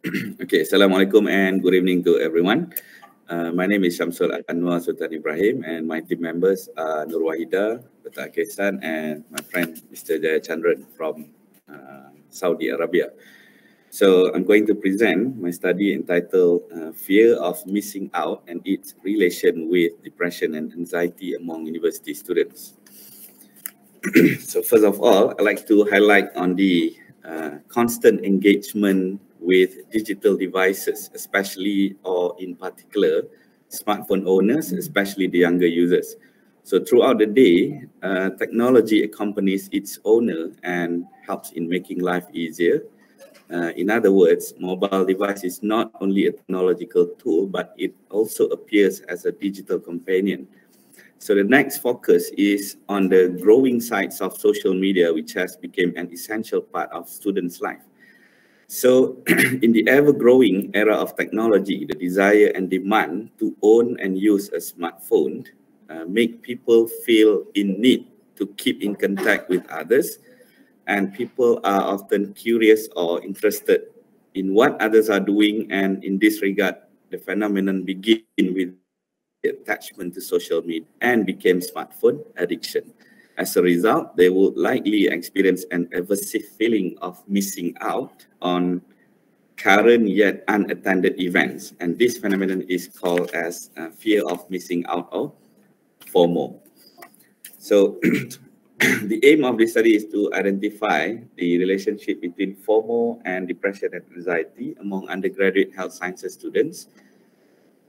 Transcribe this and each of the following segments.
Okay, Assalamualaikum and good evening to everyone. My name is Syamsul Anwar Sultan Ibrahim, and my team members are Nur Wahida, Dr. Akesan, and my friend Mr. Jayachandran from Saudi Arabia. So I'm going to present my study entitled Fear of Missing Out and its Relation with Depression and Anxiety among University Students. So first of all, I'd like to highlight on the constant engagement with digital devices, especially or in particular, smartphone owners, especially the younger users. So throughout the day, technology accompanies its owner and helps in making life easier. In other words, mobile device is not only a technological tool, but it also appears as a digital companion. So the next focus is on the growing sides of social media, which has become an essential part of students' life. So in the ever-growing era of technology, the desire and demand to own and use a smartphone make people feel in need to keep in contact with others, and people are often curious or interested in what others are doing, and in this regard, the phenomenon begins with attachment to social media and became smartphone addiction. As a result, they would likely experience an aversive feeling of missing out on current yet unattended events. And this phenomenon is called as fear of missing out, or FOMO. So the aim of this study is to identify the relationship between FOMO and depression and anxiety among undergraduate health sciences students,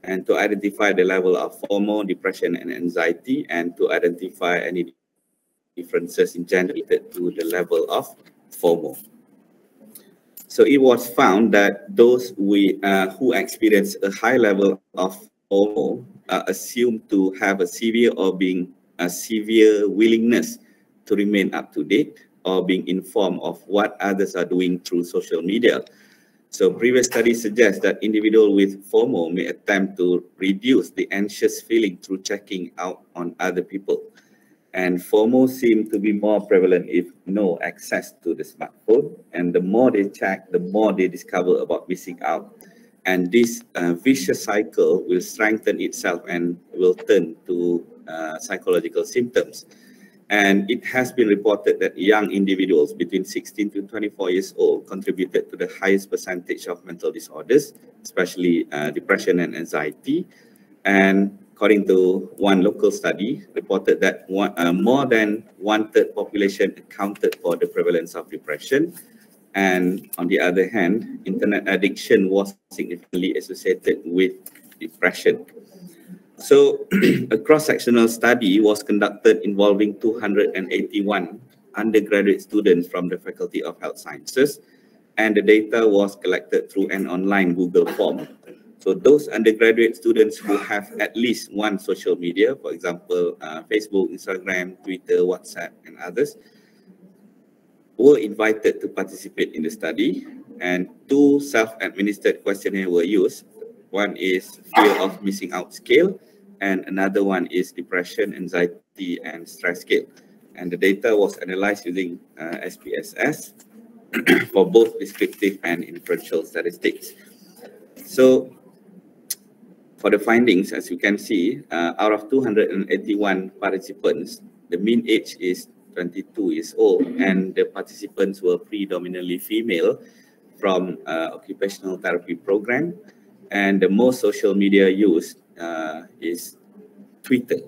and to identify the level of FOMO, depression, and anxiety, and to identify any differences in gender related to the level of FOMO. So it was found that those who experience a high level of FOMO are assumed to have a severe willingness to remain up to date or being informed of what others are doing through social media. So previous studies suggest that individuals with FOMO may attempt to reduce the anxious feeling through checking out on other people. And FOMO seems to be more prevalent if no access to the smartphone. And the more they check, the more they discover about missing out. And this vicious cycle will strengthen itself and will turn to psychological symptoms. And it has been reported that young individuals between 16 to 24 years old contributed to the highest percentage of mental disorders, especially depression and anxiety. And according to one local study, reported that more than one-third population accounted for the prevalence of depression. And on the other hand, internet addiction was significantly associated with depression. So a cross-sectional study was conducted involving 281 undergraduate students from the Faculty of Health Sciences, and the data was collected through an online Google form. So those undergraduate students who have at least one social media, for example, Facebook, Instagram, Twitter, WhatsApp, and others, were invited to participate in the study, and two self-administered questionnaires were used. One is fear of missing out scale, and another one is depression, anxiety, and stress scale. And the data was analyzed using SPSS for both descriptive and inferential statistics. So for the findings, as you can see, out of 281 participants, the mean age is 22 years old, and the participants were predominantly female from occupational therapy program, and the most social media used is Twitter.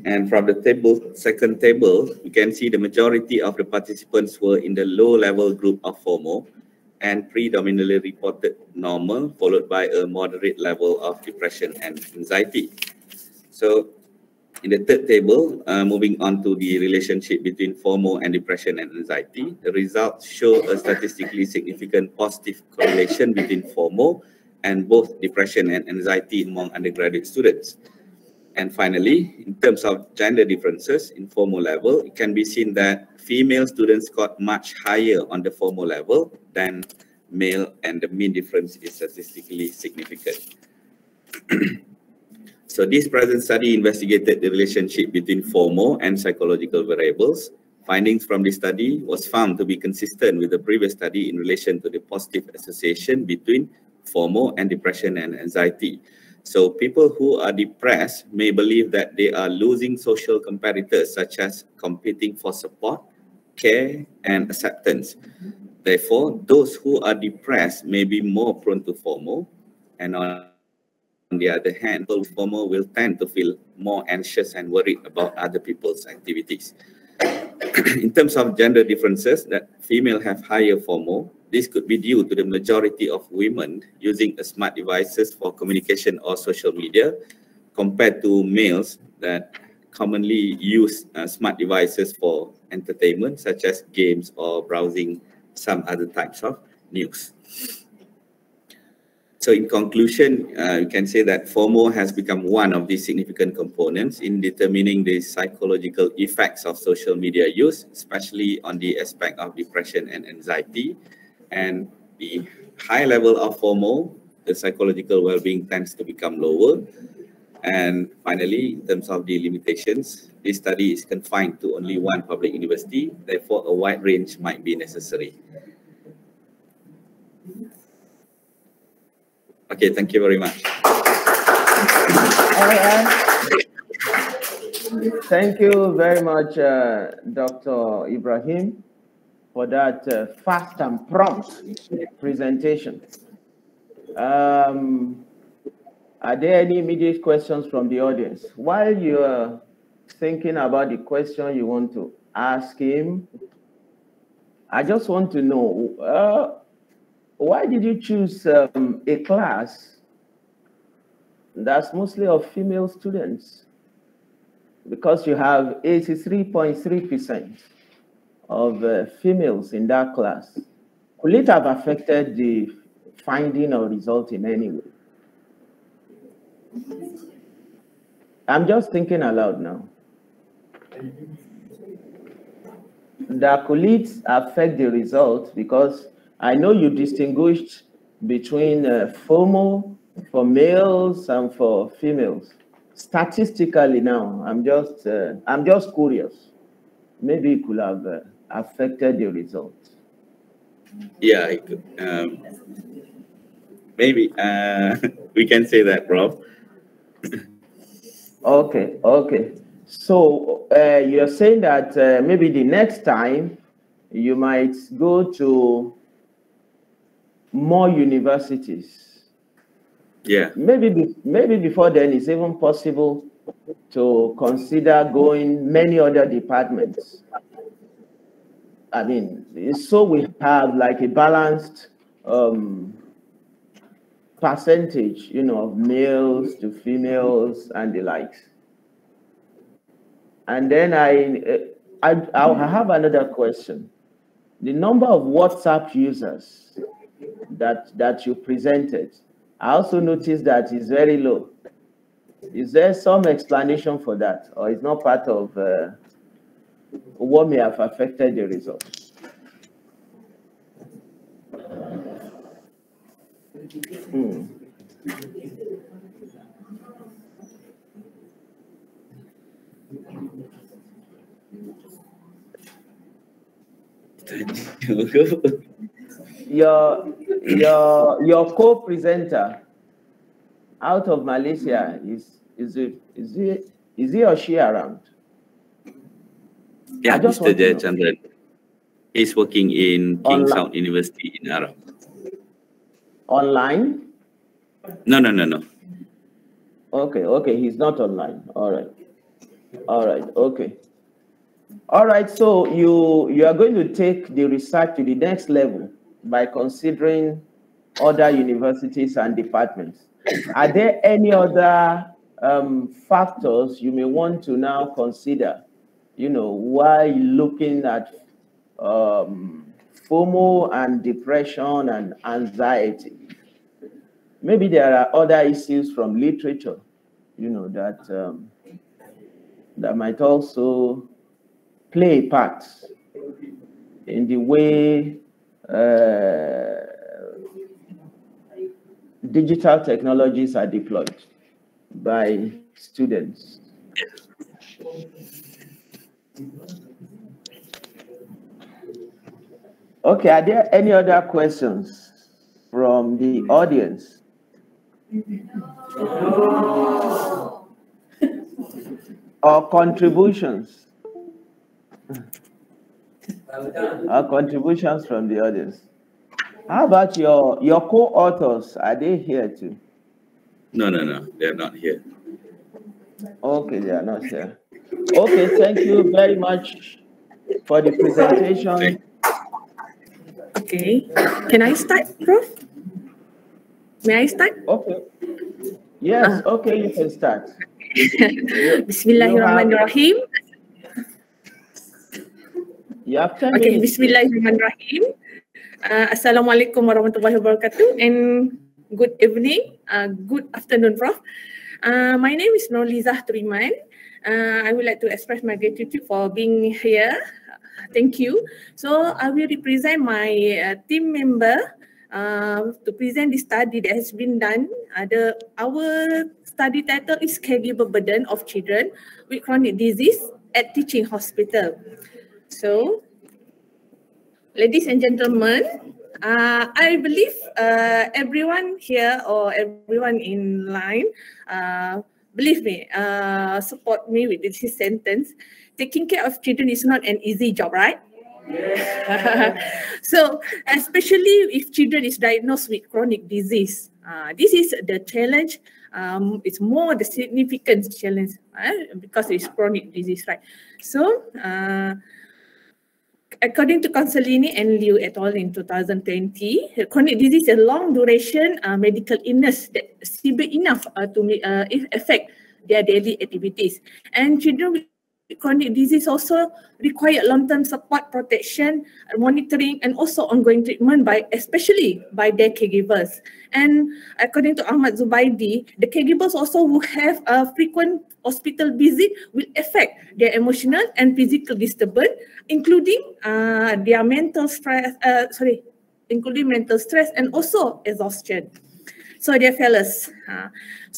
And from the second table, you can see the majority of the participants were in the low-level group of FOMO and predominantly reported normal, followed by a moderate level of depression and anxiety. So in the third table, moving on to the relationship between FOMO and depression and anxiety, the results show a statistically significant positive correlation between FOMO and both depression and anxiety among undergraduate students. And finally, in terms of gender differences in FOMO level, it can be seen that female students got much higher on the FOMO level than male, and the mean difference is statistically significant. So this present study investigated the relationship between FOMO and psychological variables. Findings from this study was found to be consistent with the previous study in relation to the positive association between FOMO and depression and anxiety. So people who are depressed may believe that they are losing social comparators such as competing for support, care, and acceptance. Therefore, those who are depressed may be more prone to FOMO, and on the other hand, those with FOMO will tend to feel more anxious and worried about other people's activities. In terms of gender differences, that female have higher FOMO. This could be due to the majority of women using smart devices for communication or social media compared to males that commonly use smart devices for entertainment, such as games or browsing some other types of news. So in conclusion, you can say that FOMO has become one of the significant components in determining the psychological effects of social media use, especially on the aspect of depression and anxiety. And the high level of FOMO, the psychological well-being tends to become lower. And finally, in terms of the limitations, this study is confined to only one public university, therefore a wide range might be necessary. Okay, thank you very much. Thank you very much, Dr. Ibrahim, for that fast and prompt presentation. Are there any immediate questions from the audience? While you're thinking about the question you want to ask him, I just want to know, why did you choose a class that's mostly of female students? Because you have 83.3% of females in that class. Could it have affected the finding or result in any way? I'm just thinking aloud now. That could it affect the result? Because I know you distinguished between FOMO for males and for females. Statistically now, I'm just curious. Maybe it could have affected the result. Yeah, it could. Maybe we can say that, Prof. Okay. So you're saying that maybe the next time you might go to more universities. Yeah. Maybe before then it's even possible to consider going many other departments. I mean, so we have like a balanced percentage, of males to females and the likes. And then I have another question. The number of WhatsApp users that you presented, I also noticed that is very low. Is there some explanation for that, or is not part of what may have affected the results? Your co-presenter out of Malaysia, is he or she around? Yeah, Mr. Jaiyeoba. He's working in King South University in ARA. Online? No. Okay, he's not online. All right, okay. All right, so you are going to take the research to the next level by considering other universities and departments. Are there any other factors you may want to now consider, while looking at FOMO and depression and anxiety? Maybe there are other issues from literature, that might also play a part in the way digital technologies are deployed by students. Okay, are there any other questions from the audience? Or contributions? Or contributions from the audience? How about your co-authors? Are they here too? No, they're not here. Okay, they are not here. Okay, thank you very much for the presentation. Okay, can I start, Prof? May I start? Okay. Yes, okay, you can start. Bismillahirrahmanirrahim. You have 10 Okay, minutes. Bismillahirrahmanirrahim. Assalamualaikum warahmatullahi wabarakatuh and good evening, good afternoon, Prof. My name is Nurlizah Turiman. I would like to express my gratitude for being here. Thank you. So I will represent my team member to present the study that has been done. Our study title is Caregiver Burden of Children with Chronic Disease at Teaching Hospital. So, ladies and gentlemen, I believe everyone here or everyone in line, believe me, support me with this sentence. Taking care of children is not an easy job, right? So, especially if children is diagnosed with chronic disease, this is the challenge. It's more the significant challenge because it's chronic disease, right? So, according to Consolini and Liu et al. In 2020, chronic disease is a long duration medical illness that severe enough to affect their daily activities. And children with chronic disease also require long-term support, protection, monitoring, and also ongoing treatment especially by their caregivers. And according to Ahmad Zubaidi, the caregivers also who have a frequent hospital visit will affect their emotional and physical disturbance, including their mental stress, including mental stress and also exhaustion. So dear fellows,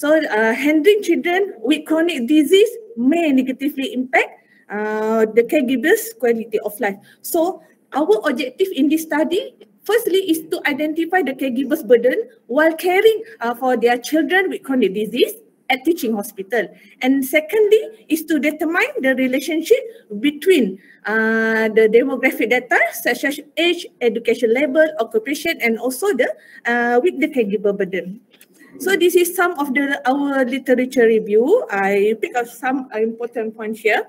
handling children with chronic disease may negatively impact the caregivers' quality of life. So our objective in this study, firstly, is to identify the caregivers' burden while caring for their children with chronic disease at teaching hospital. And secondly, is to determine the relationship between the demographic data such as age, education level, occupation, and also with the caregiver burden. So this is some of our literature review. I pick up some important points here.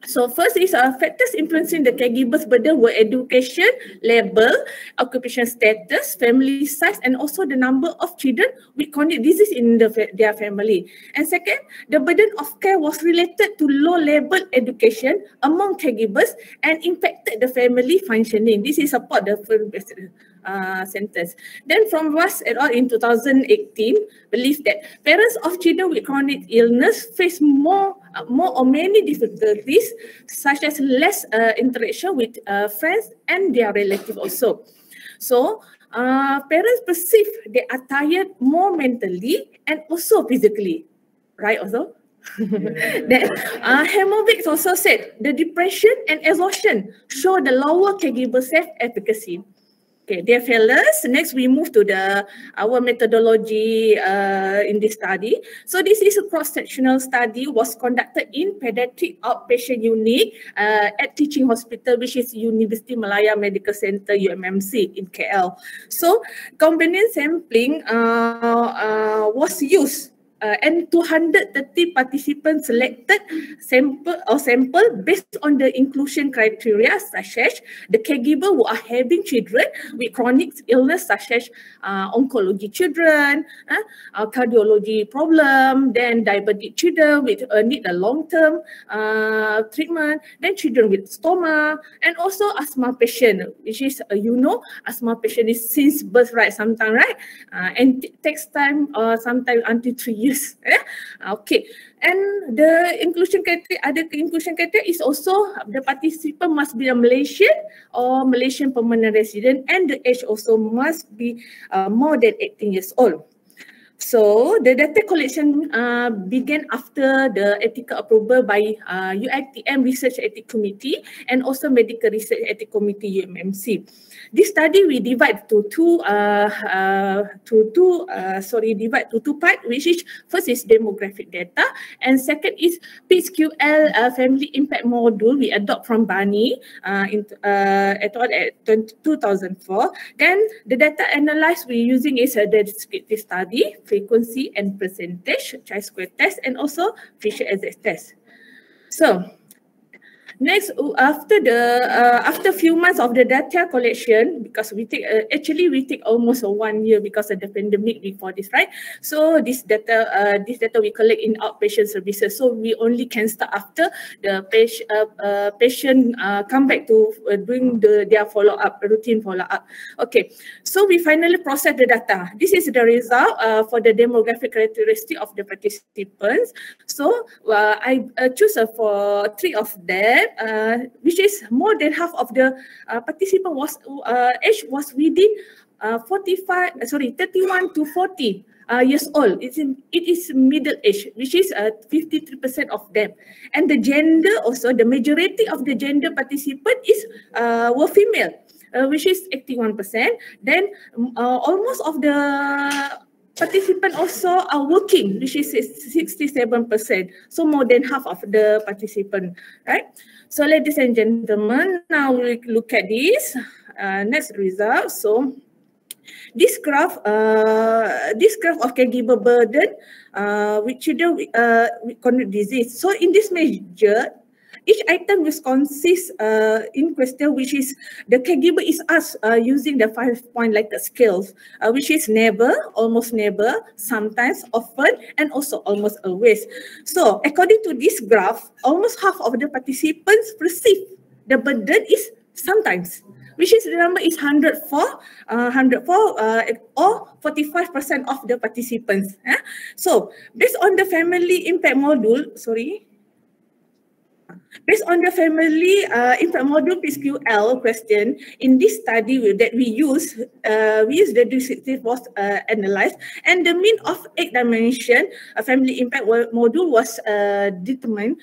So first is factors influencing the caregiver's burden were education level, occupation status, family size, and also the number of children with chronic disease in their family. And second, the burden of care was related to low-level education among caregivers and impacted the family functioning. This is support the first sentence. Then from WoS et al. In 2018, believe that parents of children with chronic illness face more or many difficulties, such as less interaction with friends and their relatives also. So parents perceive they are tired more mentally and also physically, right also? Then Hemovic also said the depression and exhaustion show the lower caregiver self-efficacy. Okay, dear fellows, next we move to our methodology in this study. So this is a cross-sectional study was conducted in pediatric outpatient unit at teaching hospital, which is Universiti Malaya Medical Center, UMMC in KL. So convenient sampling was used. And 230 participants selected sample based on the inclusion criteria such as the caregiver who are having children with chronic illness such as oncology children, cardiology problem, then diabetic children with need a long-term treatment, then children with stoma, and also asthma patient, which is asthma patient is since birth, right? Sometimes, right? And it takes time, sometimes until 3 years. Okay, and the inclusion criteria, other inclusion criteria is also the participant must be a Malaysian or Malaysian permanent resident, and the age also must be more than 18 years old. So the data collection began after the ethical approval by UITM Research Ethics Committee and also Medical Research Ethics Committee UMMC. This study we divide to two parts, which is first is demographic data and second is PSQL family impact module we adopt from Bani at 2004. Then the data analyzed we're using is a descriptive study, frequency and percentage, chi-square test, and also Fisher exact test. So next, after few months of the data collection, because we take we take almost 1 year because of the pandemic before this, right? So this data we collect in outpatient services. So we only can start after the patient come back to doing their follow-up, routine follow-up. Okay, so we finally process the data. This is the result for the demographic characteristic of the participants. So I choose for 3 of them. Which is more than half of the participant age was within 31 to 40 years old. It is middle age, which is 53% of them. And the gender also, the majority of the gender participant were female, which is 81%. Then almost of the participants also are working, which is 67%. So more than half of the participants, right? So ladies and gentlemen, now we look at this next result. So this graph of caregiver burden with children with chronic disease. So in this measure, each item will consist in question, which is the caregiver is asked using the 5-point Likert scales, which is never, almost never, sometimes, often, and also almost always. So according to this graph, almost half of the participants perceive the burden is sometimes, which is the number is 104 or 45% of the participants. So based on the family impact module, based on the family impact module PSQL question, in this study that we use the descriptive was analyzed, and the mean of 8 dimension family impact module was determined,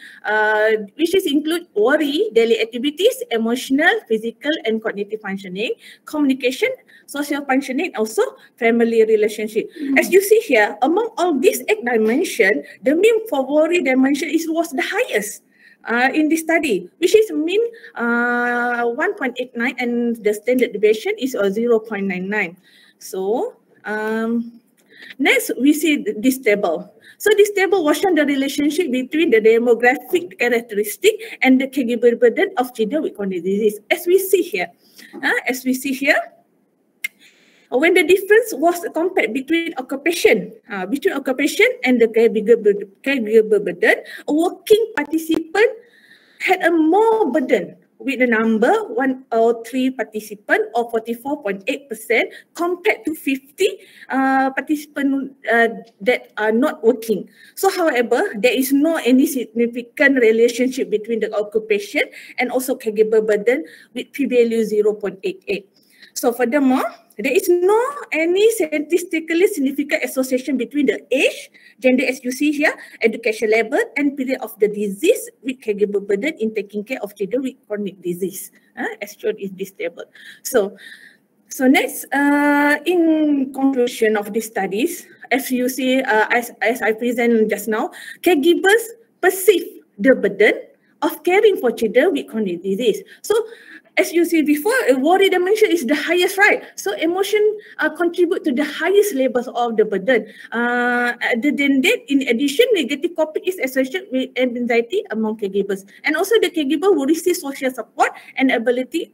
which is include worry, daily activities, emotional, physical, and cognitive functioning, communication, social functioning, also family relationship. As you see here, among all these 8 dimensions, the mean for worry dimension was the highest in this study, which is mean 1.89 and the standard deviation is 0.99. So next we see this table. So this table was shown the relationship between the demographic characteristic and the caregiver burden of children with chronic disease. As we see here, when the difference was compared between occupation and the caregiver burden, a working participant had a more burden with the number 103 participant or 44.8% compared to 50 participants that are not working. So however, there is no any significant relationship between the occupation and also caregiver burden with p-value 0.88. So furthermore, there is no any statistically significant association between the age, gender as you see here, education level, and period of the disease with caregiver burden in taking care of children with chronic disease, as shown in this table. So next, in conclusion of these studies, as you see, as I presented just now, caregivers perceive the burden of caring for children with chronic disease. So as you see before, worry dimension is the highest, right? So emotion contribute to the highest levels of the burden. Other than that, in addition, negative coping is associated with anxiety among caregivers. And also the caregiver will receive social support and availability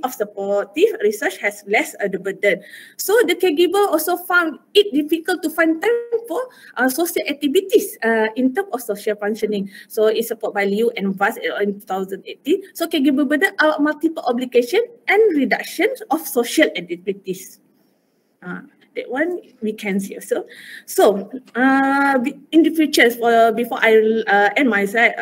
of supportive research has less the burden. So the caregiver also found it difficult to find time for social activities in terms of social functioning. So it's supported by Liu and Vaz in 2018. So caregiver burden are multiple obligation and reduction of social activities. That one we can see. So in the future, before I end my slide,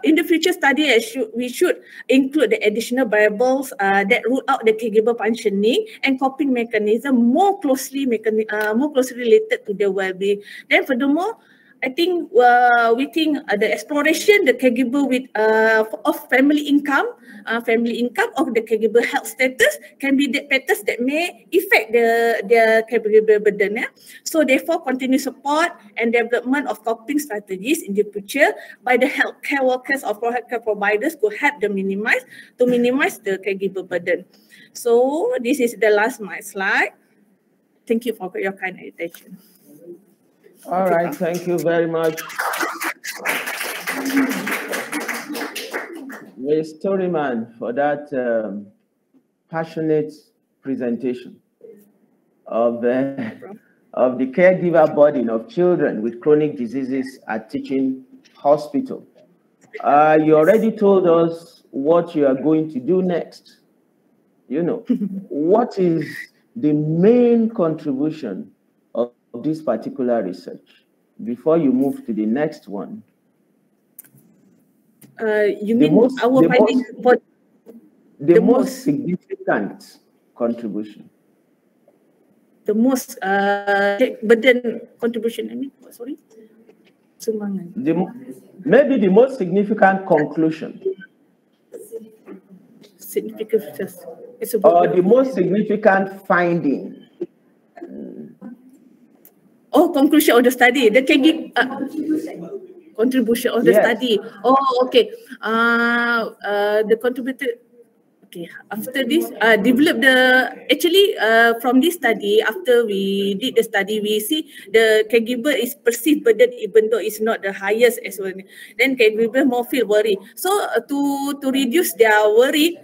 in the future study, we should include the additional variables that rule out the caregiver functioning and coping mechanism more closely related to the well-being. Then furthermore, I think we think the exploration, the caregiver with of family income of the caregiver health status can be the factors that may affect their caregiver burden. Yeah? So therefore, continued support and development of coping strategies in the future by the healthcare workers or healthcare providers could help them minimize the caregiver burden. So this is the last my slide. Thank you for your kind attention. All right, thank you very much, Ms. Storyman, for that passionate presentation of the caregiver burden of children with chronic diseases at Teaching Hospital. You already told us what you are going to do next. You know, what is the main contribution of this particular research before you move to the next one? You mean our finding for the most significant contribution? The most burden contribution, I mean, sorry? Maybe the most significant conclusion. Significant. Or the most significant finding. Oh, conclusion of the study. The contribution of the study. Oh, okay. The contributor. Okay. After this, develop from this study. After we did the study, we see the caregiver is perceived burden even though it's not the highest as well. Then caregiver more feel worried. So to reduce their worry,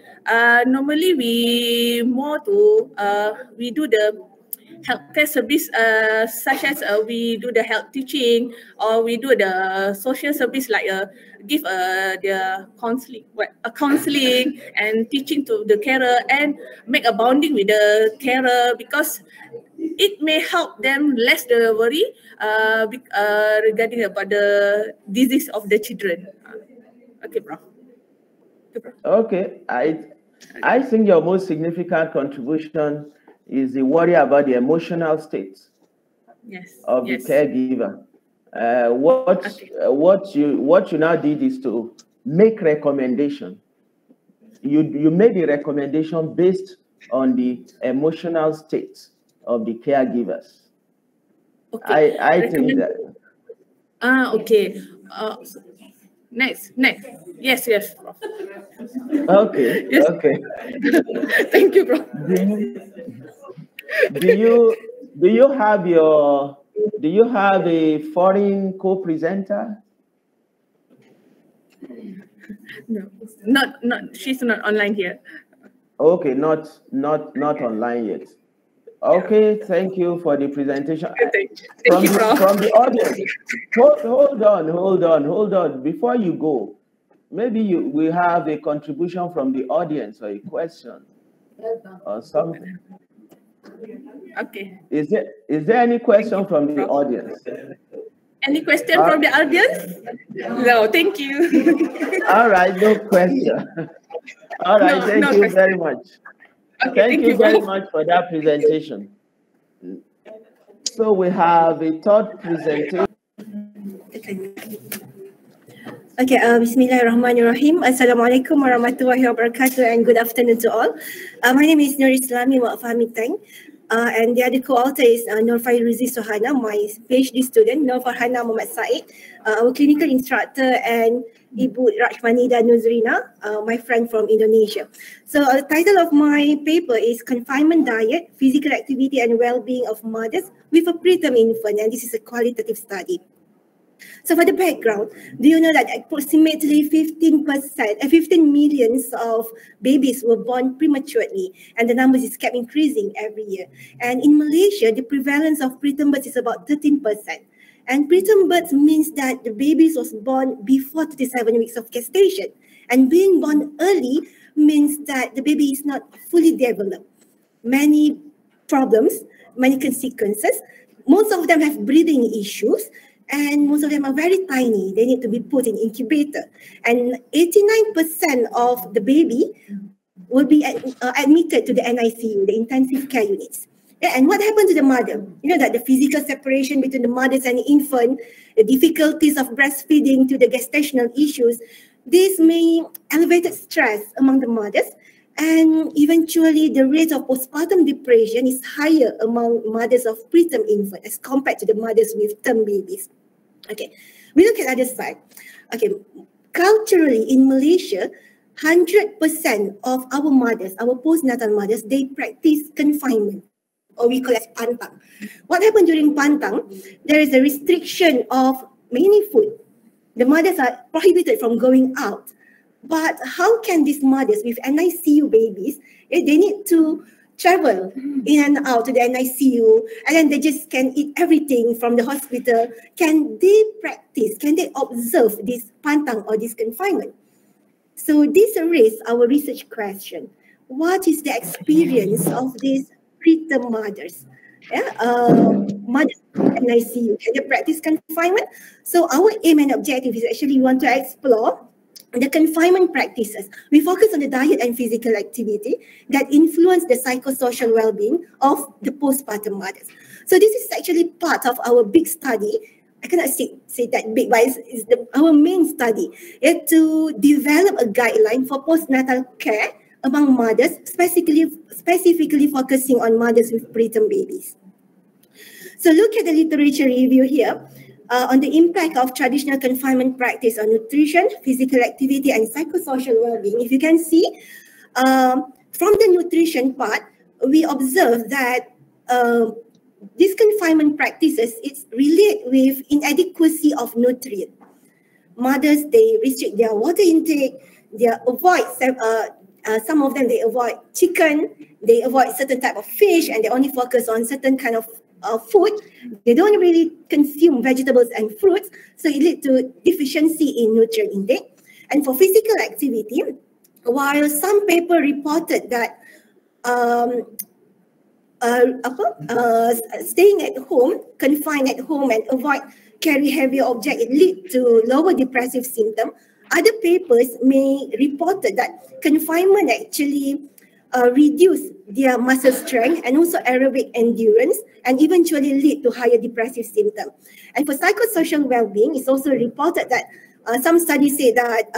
normally we do the healthcare service such as we do the health teaching, or we do the social service like give the counseling and teaching to the carer and make a bonding with the carer, because it may help them less the worry regarding about the disease of the children. Okay, Prof. Okay, I think your most significant contribution is the worry about the emotional state of the caregiver. What you now did is to make recommendation. You made a recommendation based on the emotional state of the caregivers. Okay. I think that. Okay. Next. Yes. Prof. Okay. Yes. Okay. Thank you, Prof. Do you have a foreign co-presenter? No, not. She's not online here. Okay, not online yet. Okay, thank you for the presentation. Thank you, Prof. From the audience, hold on. Before you go, maybe we have a contribution from the audience or a question or something. Okay. Is there any question from the audience? Any question from the audience? No, thank you. All right, no question. All right, thank you very much. Okay, thank you very much for that presentation. So we have a third presentation. Okay, Bismillahirrahmanirrahim. Assalamualaikum warahmatullahi wabarakatuh, and good afternoon to all. My name is Nur Islami Wak Fahmi Tang, and the other co-author is Nur Fairuzi Sohana, my PhD student, Nur Farhana Muhammad Said, our clinical instructor, and Ibu Rachmanida Nuzrina, my friend from Indonesia. So the title of my paper is Confinement Diet, Physical Activity and Wellbeing of Mothers with a Preterm Infant, and this is a qualitative study. So for the background, do you know that approximately 15 millions of babies were born prematurely, and the numbers is kept increasing every year. And in Malaysia, the prevalence of preterm births is about 13%. And preterm births means that the babies was born before 37 weeks of gestation. And being born early means that the baby is not fully developed. Many problems many consequences. Most of them have breathing issues, and most of them are very tiny. They need to be put in incubator. And 89% of the baby will be admitted to the NICU, the intensive care units. Yeah, and what happened to the mother? You know that the physical separation between the mothers and the infant, the difficulties of breastfeeding to the gestational issues, this may elevate stress among the mothers, and eventually the rate of postpartum depression is higher among mothers of preterm infant as compared to the mothers with term babies. Okay, we look at the other side. Okay, culturally in Malaysia, 100% of our mothers, our postnatal mothers, they practice confinement, or we call it pantang. What happened during pantang? There is a restriction of many food. The mothers are prohibited from going out. But how can these mothers with NICU babies, they need to travel in and out to the NICU, and then they just can eat everything from the hospital. Can they practice, can they observe this pantang or this confinement? So this raises our research question. What is the experience of these preterm mothers? Mothers in NICU, can they practice confinement? So our aim and objective is actually we want to explore the confinement practices. We focus on the diet and physical activity that influence the psychosocial well-being of the postpartum mothers. So this is actually part of our big study. I cannot say that big, but it's our main study to develop a guideline for postnatal care among mothers, specifically focusing on mothers with preterm babies. So look at the literature review here on the impact of traditional confinement practice on nutrition, physical activity, and psychosocial well-being. If you can see, from the nutrition part, we observe that these confinement practices, it's relate with inadequacy of nutrient. Mothers, they restrict their water intake, they avoid, some of them, they avoid chicken, they avoid certain type of fish, and they only focus on certain kind of food. They don't really consume vegetables and fruits, so it leads to deficiency in nutrient intake. And for physical activity, while some paper reported that staying at home, confined at home, and avoid carry heavy object, it lead to lower depressive symptom. Other papers may reported that confinement actually reduce their muscle strength and also aerobic endurance, and eventually lead to higher depressive symptoms. And for psychosocial well-being, it's also reported that some studies say that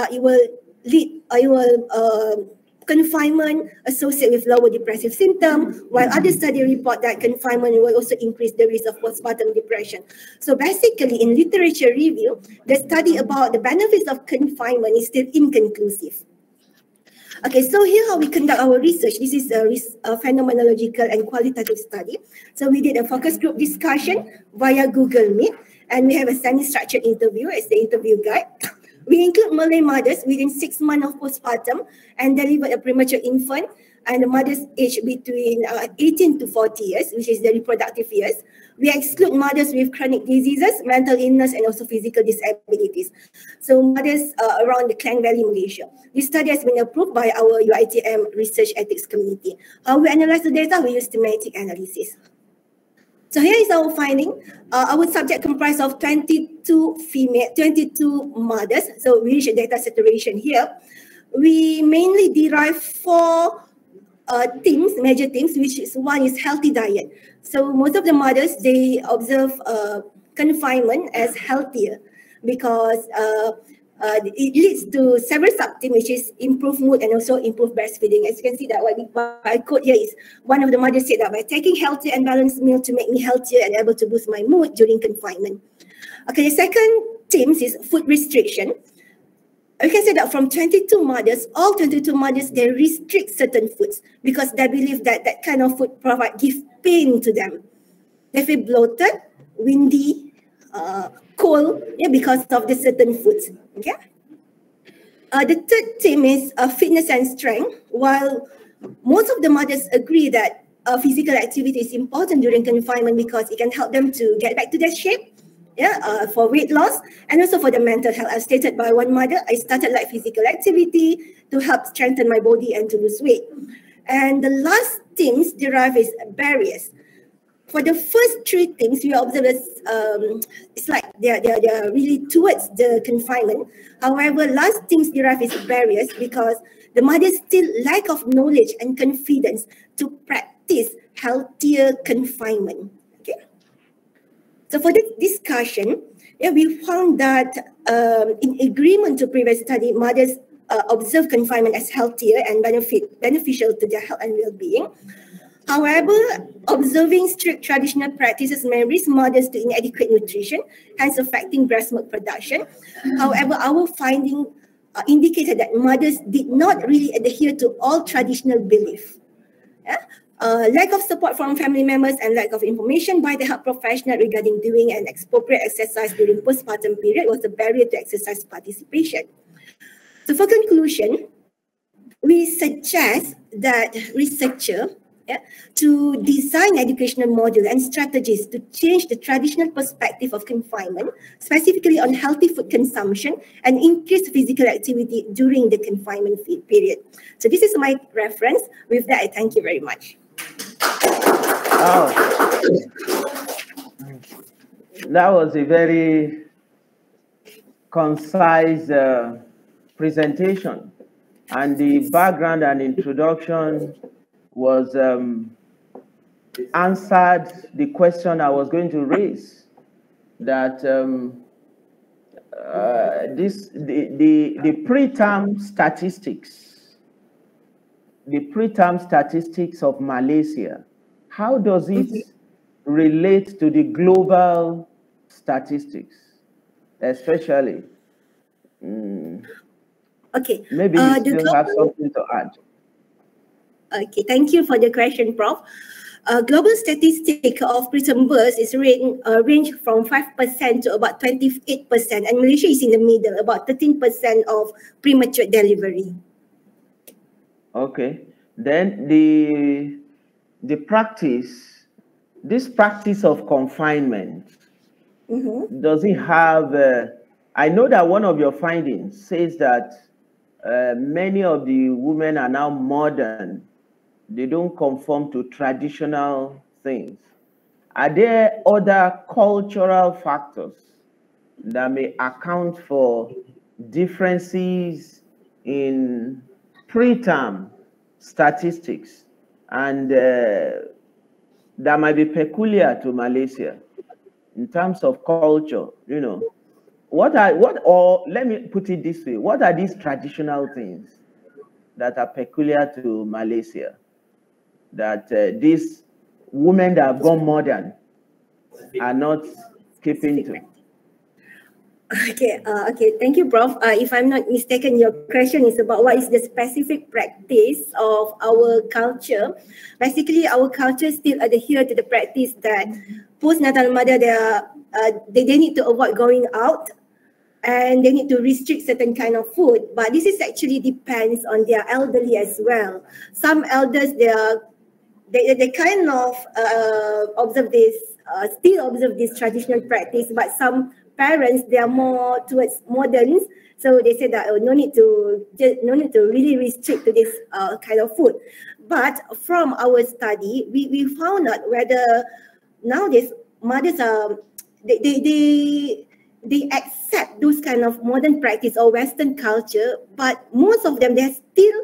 confinement associated with lower depressive symptoms, while other studies report that confinement will also increase the risk of postpartum depression. So basically, in literature review, the study about the benefits of confinement is still inconclusive. Okay, so here how we conduct our research. This is a phenomenological and qualitative study. So we did a focus group discussion via Google Meet, and we have a semi-structured interview as the interview guide. We include Malay mothers within 6 months of postpartum and delivered a premature infant, and the mothers aged between 18 to 40 years, which is the reproductive years. We exclude mothers with chronic diseases, mental illness, and also physical disabilities. So mothers around the Klang Valley, Malaysia. This study has been approved by our UiTM Research Ethics Committee. How we analyze the data? We use thematic analysis. So here is our finding. Our subject comprised of 22 mothers. So we reach data saturation here. We mainly derive 4 themes, major themes, which is one is healthy diet. So most of the mothers, they observe confinement as healthier because it leads to several sub-themes, which is improved mood and also improved breastfeeding. As you can see that what I quote here is one of the mothers said that by taking healthy and balanced meal to make me healthier and able to boost my mood during confinement. Okay, the second theme is food restriction. We can say that from 22 mothers, all 22 mothers, they restrict certain foods because they believe that that kind of food give pain to them. They feel bloated, windy, cold, because of the certain foods. Okay. The third theme is fitness and strength. While most of the mothers agree that physical activity is important during confinement because it can help them to get back to their shape, for weight loss and also for the mental health. As stated by one mother, I started like physical activity to help strengthen my body and to lose weight. And the last themes derive is barriers. for the first three things, we observe as it's like they are really towards the confinement. However, last things derive is barriers because the mothers still lack of knowledge and confidence to practice healthier confinement. Okay. So for this discussion, we found that in agreement to previous study, mothers observe confinement as healthier and beneficial to their health and well-being. However, observing strict traditional practices may risk mothers to inadequate nutrition, hence affecting breast milk production. However, our finding indicated that mothers did not really adhere to all traditional beliefs. Lack of support from family members and lack of information by the health professional regarding doing an appropriate exercise during postpartum period was a barrier to exercise participation. So for conclusion, we suggest that researcher to design educational module and strategies to change the traditional perspective of confinement, specifically on healthy food consumption and increase physical activity during the confinement period. So this is my reference. With that, I thank you very much. Oh, that was a very concise presentation, and the background and introduction was answered the question I was going to raise, that the preterm statistics of Malaysia, how does it relate to the global statistics, especially? Okay. Maybe you still have something to add. Okay, thank you for the question, Prof. Global statistic of preterm births is range from 5% to about 28%, and Malaysia is in the middle, about 13% of premature delivery. Okay, then this practice of confinement, does it have? I know that one of your findings says that many of the women are now modern. They don't conform to traditional things. Are there other cultural factors that may account for differences in preterm statistics and that might be peculiar to Malaysia in terms of culture? You know, or let me put it this way, what are these traditional things that are peculiar to Malaysia that these women that have gone modern are not keeping to? Okay, thank you, Prof. If I'm not mistaken, your question is about what is the specific practice of our culture. Basically, our culture still adhere to the practice that postnatal mother, they need to avoid going out and they need to restrict certain kind of food. But this is actually depends on their elderly as well. Some elders, they kind of still observe this traditional practice, but some parents, they are more towards moderns, so they say that no need to really restrict to this kind of food. But from our study, we found out whether nowadays mothers are they accept those kind of modern practice or Western culture, but most of them, they still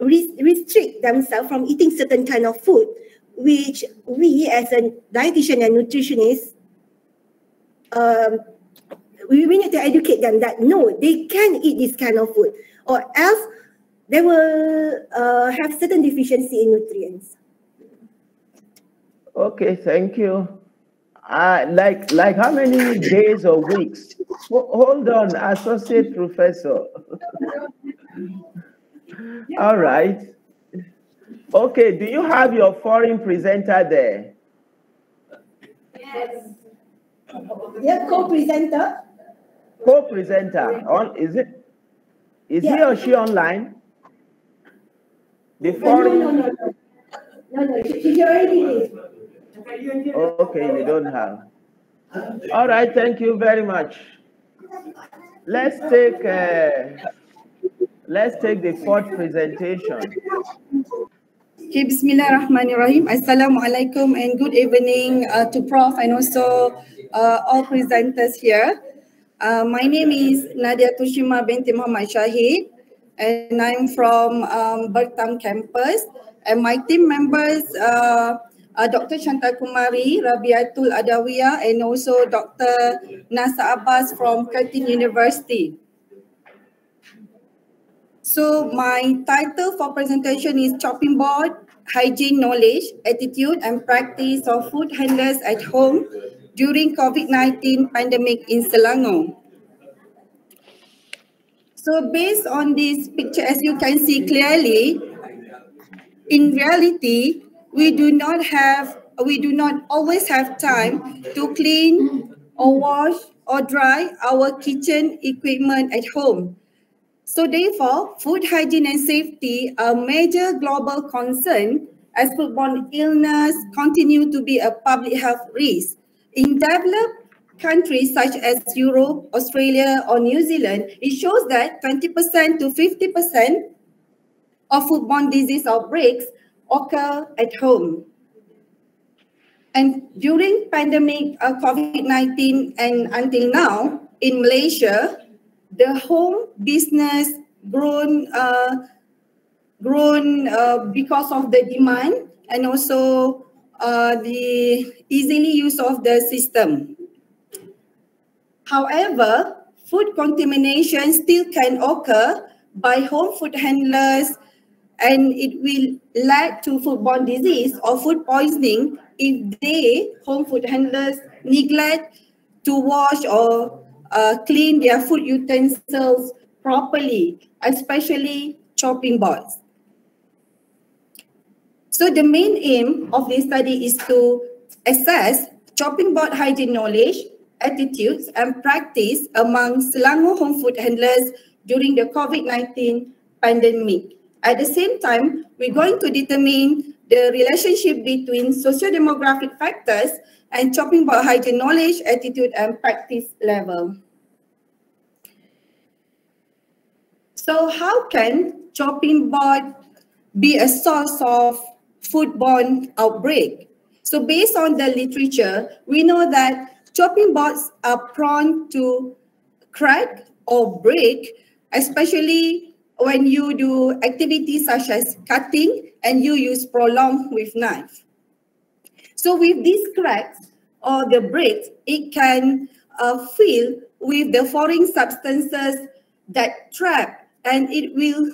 restrict themselves from eating certain kind of food, which we as a dietitian and nutritionist, we need to educate them that no, they can eat this kind of food, or else they will have certain deficiency in nutrients. Okay, thank you. Like how many days or weeks? Hold on, Associate Professor. All right. Okay, do you have your foreign presenter there? Yes. Yeah, co-presenter. Co-presenter. Is he or she online? The foreign. No, she already did. Okay, you don't have. All right, thank you very much. Let's take the fourth presentation. Okay, Bismillahirrahmanirrahim. Assalamualaikum and good evening to Prof and also all presenters here. My name is Nadia Tushima binti Muhammad Shahid and I'm from Bertam campus, and my team members are Dr. Shanta Kumari, Rabiatul Adawiyah, and also Dr. Nasa Abbas from Curtin University. So my title for presentation is Chopping Board, Hygiene Knowledge, Attitude and Practice of Food Handlers at Home during COVID-19 pandemic in Selangor. So based on this picture, as you can see clearly, in reality, we do not always have time to clean or wash or dry our kitchen equipment at home. So therefore, food hygiene and safety are a major global concern as foodborne illness continue to be a public health risk. In developed countries such as Europe, Australia or New Zealand, it shows that 20% to 50% of foodborne disease outbreaks occur at home. And during pandemic COVID-19 and until now in Malaysia, the home business grown because of the demand and also the easily use of the system. However, food contamination still can occur by home food handlers, and it will lead to foodborne disease or food poisoning if home food handlers neglect to wash or clean their food utensils properly, especially chopping boards. So the main aim of this study is to assess chopping board hygiene knowledge, attitudes and practice among Selangor home food handlers during the COVID-19 pandemic. At the same time, we're going to determine the relationship between socio-demographic factors and chopping board hygiene knowledge, attitude and practice level. So how can chopping board be a source of foodborne outbreak? So based on the literature, we know that chopping boards are prone to crack or break, especially when you do activities such as cutting and you use prolonged with knife. So with these cracks or the breaks, it can fill with the foreign substances that trap, and it will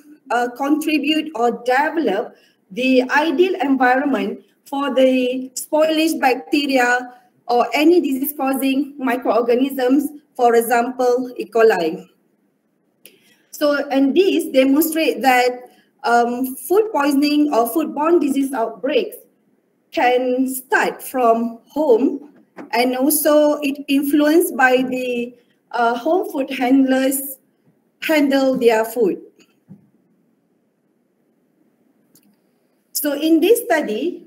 contribute or develop the ideal environment for the spoilage bacteria or any disease-causing microorganisms, for example, E. coli. So, and these demonstrate that food poisoning or foodborne disease outbreaks can start from home, and also it influenced by the home food handlers handle their food. So in this study,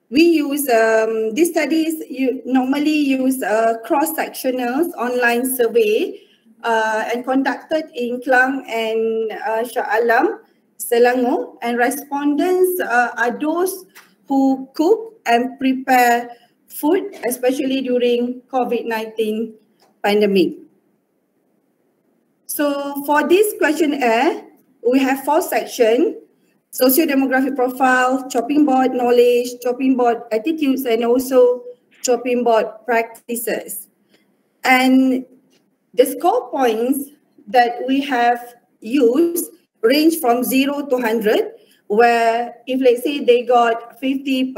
we use, these studies normally use cross-sectional online survey and conducted in Klang and Shah Alam, Selangor, and respondents are those who cook and prepare food, especially during COVID-19 pandemic. So for this questionnaire, we have 4 sections: socio-demographic profile, chopping board knowledge, chopping board attitudes, and also chopping board practices. And the score points that we have used range from 0 to 100, where if let's say they got 50%,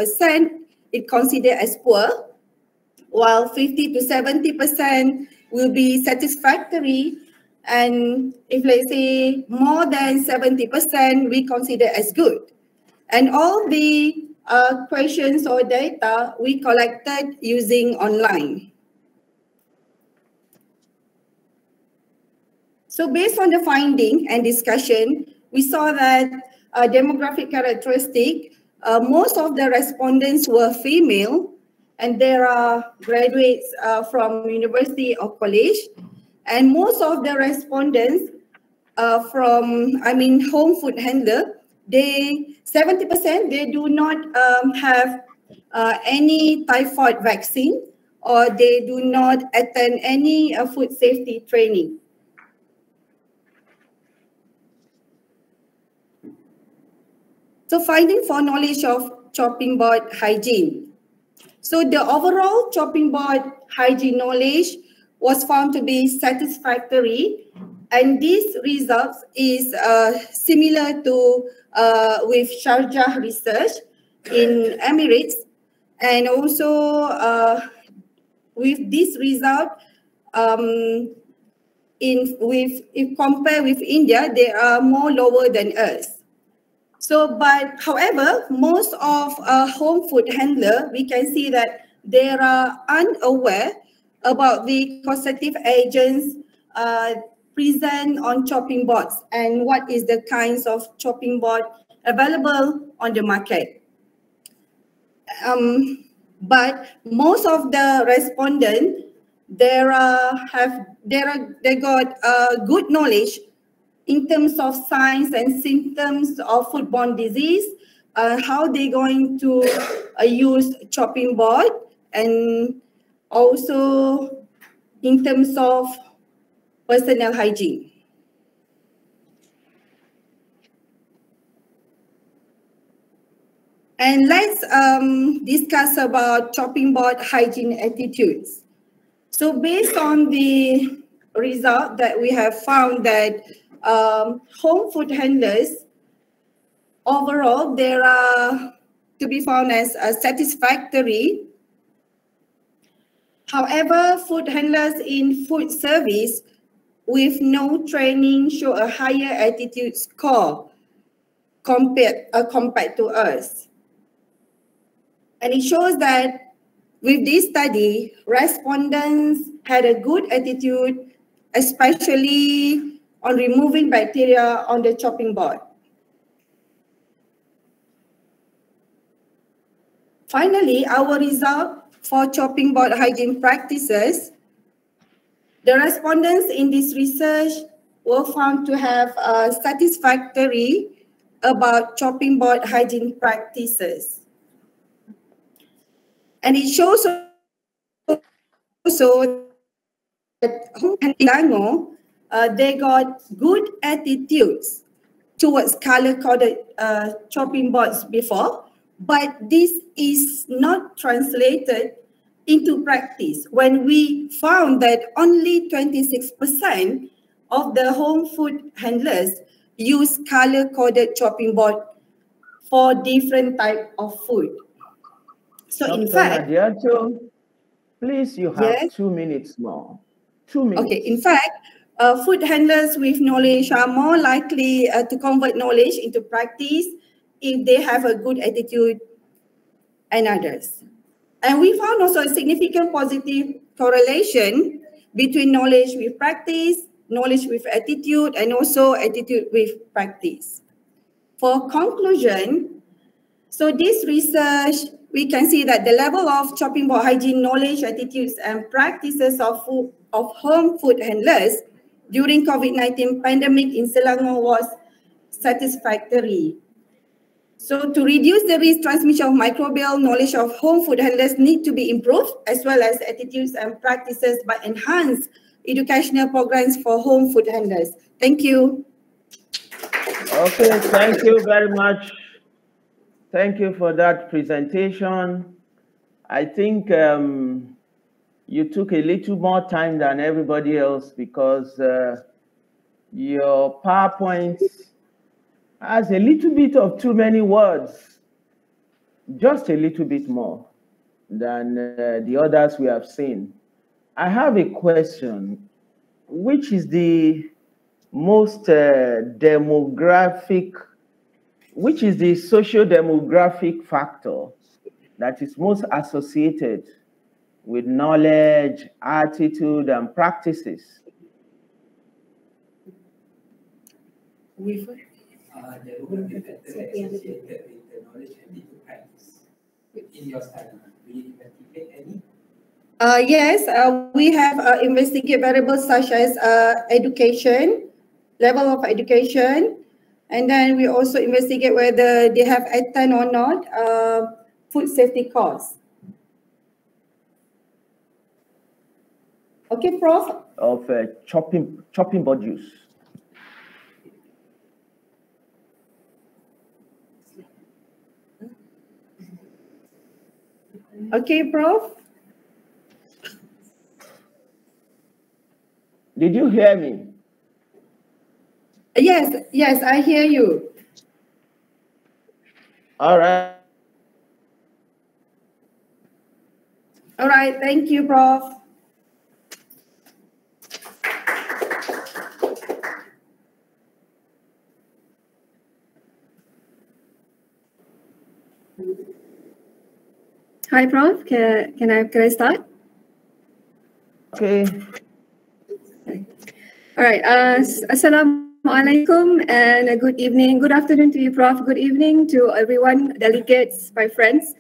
it considered as poor, while 50 to 70% will be satisfactory, and if let's say more than 70%, we consider as good. And all the questions or data we collected using online. So based on the finding and discussion, we saw that demographic characteristic, most of the respondents were female, and there are graduates from university or college. And most of the respondents home food handler, 70% they do not have any typhoid vaccine, or they do not attend any food safety training. So finding for knowledge of chopping board hygiene. So the overall chopping board hygiene knowledge was found to be satisfactory, and this results is similar to with Sharjah research in Emirates, and also with this result, if compared with India, they are more lower than us. So, but however, most of home food handler, we can see that they are unaware about the causative agents present on chopping boards and what is the kinds of chopping board available on the market. But most of the respondents, they got good knowledge in terms of signs and symptoms of foodborne disease, how they're going to use chopping board, and also in terms of personal hygiene. And let's discuss about chopping board hygiene attitudes. So based on the result that we have found that home food handlers, overall, they are to be found as satisfactory. However, food handlers in food service with no training show a higher attitude score compared to us. And it shows that with this study, respondents had a good attitude, especially on removing bacteria on the chopping board. Finally, our result for chopping board hygiene practices, the respondents in this research were found to have satisfactory about chopping board hygiene practices. And it shows also that they got good attitudes towards color-coded chopping boards before, but this is not translated into practice when we found that only 26% of the home food handlers use color-coded chopping board for different type of food. So Dr. in fact, Nadiato, please, you have yes? 2 minutes more. 2 minutes. Okay, in fact, food handlers with knowledge are more likely to convert knowledge into practice if they have a good attitude and others. And we found also a significant positive correlation between knowledge with practice, knowledge with attitude, and also attitude with practice. For conclusion, so this research, we can see that the level of chopping board hygiene knowledge, attitudes, and practices of home food handlers during COVID-19 pandemic in Selangor was satisfactory. So to reduce the risk transmission of microbial, knowledge of home food handlers need to be improved, as well as attitudes and practices by enhanced educational programs for home food handlers. Thank you. Okay, thank you very much. Thank you for that presentation. I think you took a little more time than everybody else because your PowerPoint has a little bit of too many words, just a little bit more than the others we have seen. I have a question. Which is the most which is the socio-demographic factor that is most associated with knowledge, attitude, and practices? The demographic factor associated with the knowledge and the practice in your study. Do you investigate any? Yes, we have investigate variables such as education, level of education, and then we also investigate whether they have attend or not food safety course. Okay, Prof. Of chopping board use. Okay, Prof. Did you hear me? Yes, I hear you. All right. All right, thank you, Prof. Hi, Prof. Can I start? Okay. All right. Assalamualaikum and a good evening. Good afternoon to you, Prof. Good evening to everyone, delegates, my friends.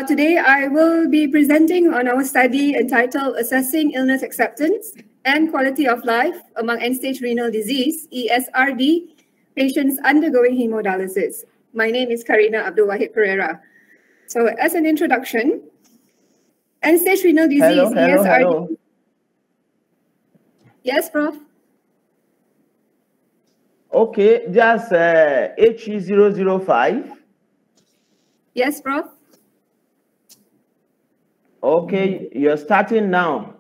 Today, I will be presenting on our study entitled Assessing Illness Acceptance and Quality of Life Among End-Stage Renal Disease, ESRD, Patients Undergoing Hemodialysis. My name is Karina Abdul Wahid Pereira. So as an introduction, end-stage renal disease, ESRD. Hello. Yes, Prof. Okay, just HE005. Yes, Prof. Okay, you're starting now.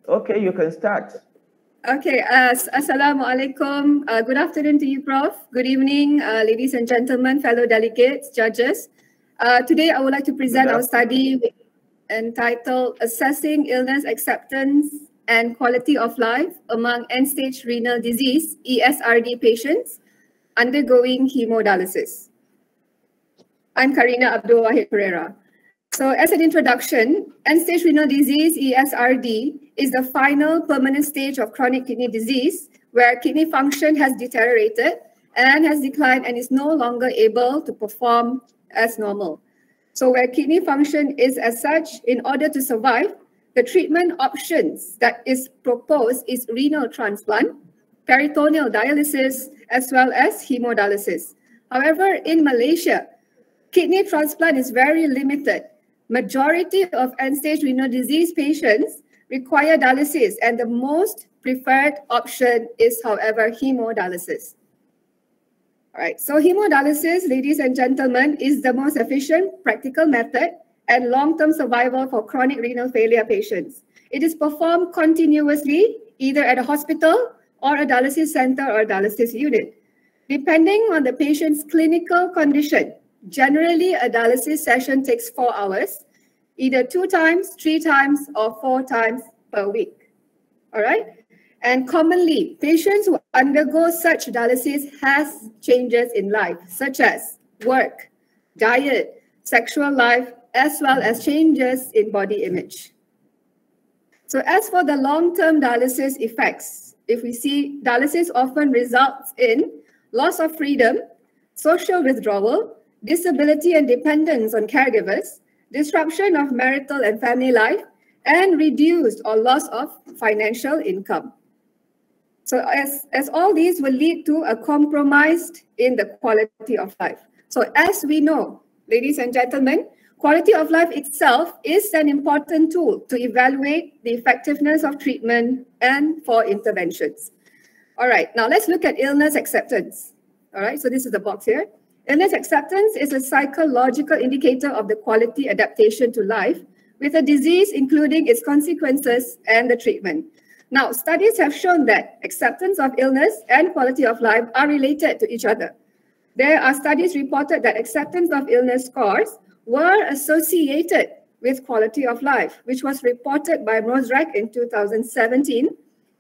Okay, you can start. Okay, Assalamualaikum. Good afternoon to you, Prof. Good evening, ladies and gentlemen, fellow delegates, judges. Today, I would like to present our study entitled Assessing Illness Acceptance and Quality of Life Among End-Stage Renal Disease, ESRD Patients Undergoing Hemodialysis. I'm Karina Abdul Wahid Pereira. So as an introduction, end-stage renal disease, ESRD, is the final permanent stage of chronic kidney disease where kidney function has deteriorated and has declined and is no longer able to perform as normal. So where kidney function is as such, in order to survive, the treatment options that is proposed is renal transplant, peritoneal dialysis, as well as hemodialysis. However, in Malaysia, kidney transplant is very limited. Majority of end-stage renal disease patients require dialysis, and the most preferred option is, however, hemodialysis. All right, so hemodialysis, ladies and gentlemen, is the most efficient, practical method and long-term survival for chronic renal failure patients. It is performed continuously, either at a hospital or a dialysis center or dialysis unit. Depending on the patient's clinical condition, generally a dialysis session takes 4 hours, either 2 times, 3 times, or 4 times per week. All right? And commonly, patients who undergo such dialysis has changes in life, such as work, diet, sexual life, as well as changes in body image. So as for the long-term dialysis effects, if we see dialysis often results in loss of freedom, social withdrawal, disability and dependence on caregivers, disruption of marital and family life, and reduced or loss of financial income. So as all these will lead to a compromise in the quality of life. So as we know, ladies and gentlemen, quality of life itself is an important tool to evaluate the effectiveness of treatment and for interventions. All right, now let's look at illness acceptance. All right, so this is the box here. Illness acceptance is a psychological indicator of the quality adaptation to life with a disease, including its consequences and the treatment. Now, studies have shown that acceptance of illness and quality of life are related to each other. There are studies reported that acceptance of illness scores were associated with quality of life, which was reported by Mosrak in 2017,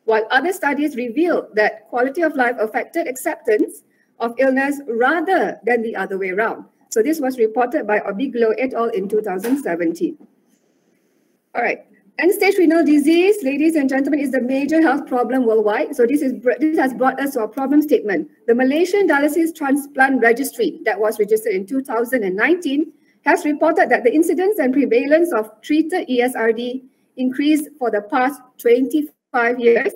while other studies revealed that quality of life affected acceptance of illness rather than the other way around. So this was reported by Obiglo et al. In 2017. All right. End-stage renal disease, ladies and gentlemen, is the major health problem worldwide. So this has brought us to our problem statement. The Malaysian Dialysis Transplant Registry that was registered in 2019 has reported that the incidence and prevalence of treated ESRD increased for the past 25 years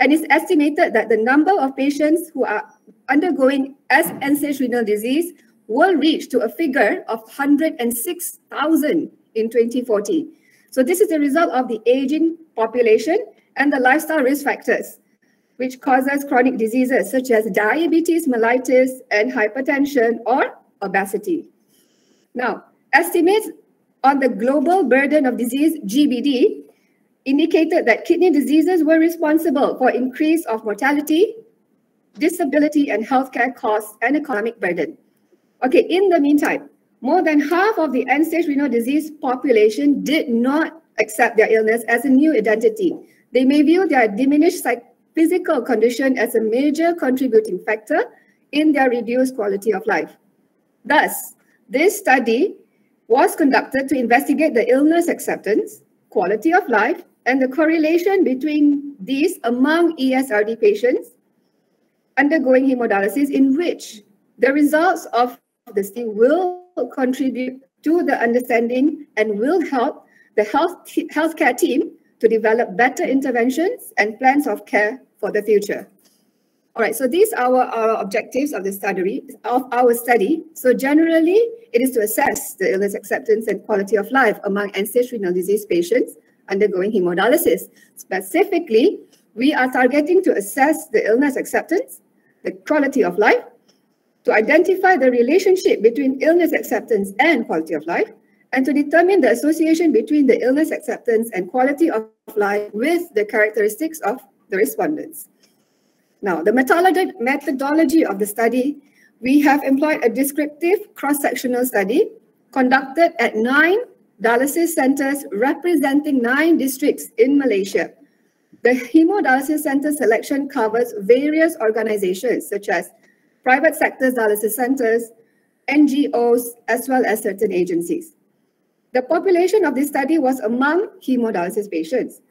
and it's estimated that the number of patients who are undergoing end-stage renal disease will reach to a figure of 106,000 in 2040. So this is a result of the aging population and the lifestyle risk factors, which causes chronic diseases such as diabetes, mellitus, and hypertension or obesity. Now, estimates on the global burden of disease, GBD, indicated that kidney diseases were responsible for increase of mortality, disability, and healthcare costs and economic burden. Okay, in the meantime, more than half of the end-stage renal disease population did not accept their illness as a new identity. They may view their diminished physical condition as a major contributing factor in their reduced quality of life. Thus, this study was conducted to investigate the illness acceptance, quality of life, and the correlation between these among ESRD patients undergoing hemodialysis, in which the results of the study will contribute to the understanding and will help the healthcare team to develop better interventions and plans of care for the future. All right, so these are our objectives of the study, So generally, it is to assess the illness acceptance and quality of life among end-stage renal disease patients undergoing hemodialysis. Specifically, we are targeting to assess the illness acceptance, the quality of life, to identify the relationship between illness acceptance and quality of life, and to determine the association between the illness acceptance and quality of life with the characteristics of the respondents. Now, the methodology of the study, we have employed a descriptive cross-sectional study conducted at 9 dialysis centers representing 9 districts in Malaysia. The hemodialysis center selection covers various organizations such as private sector dialysis centers, NGOs, as well as certain agencies. The population of this study was among hemodialysis patients.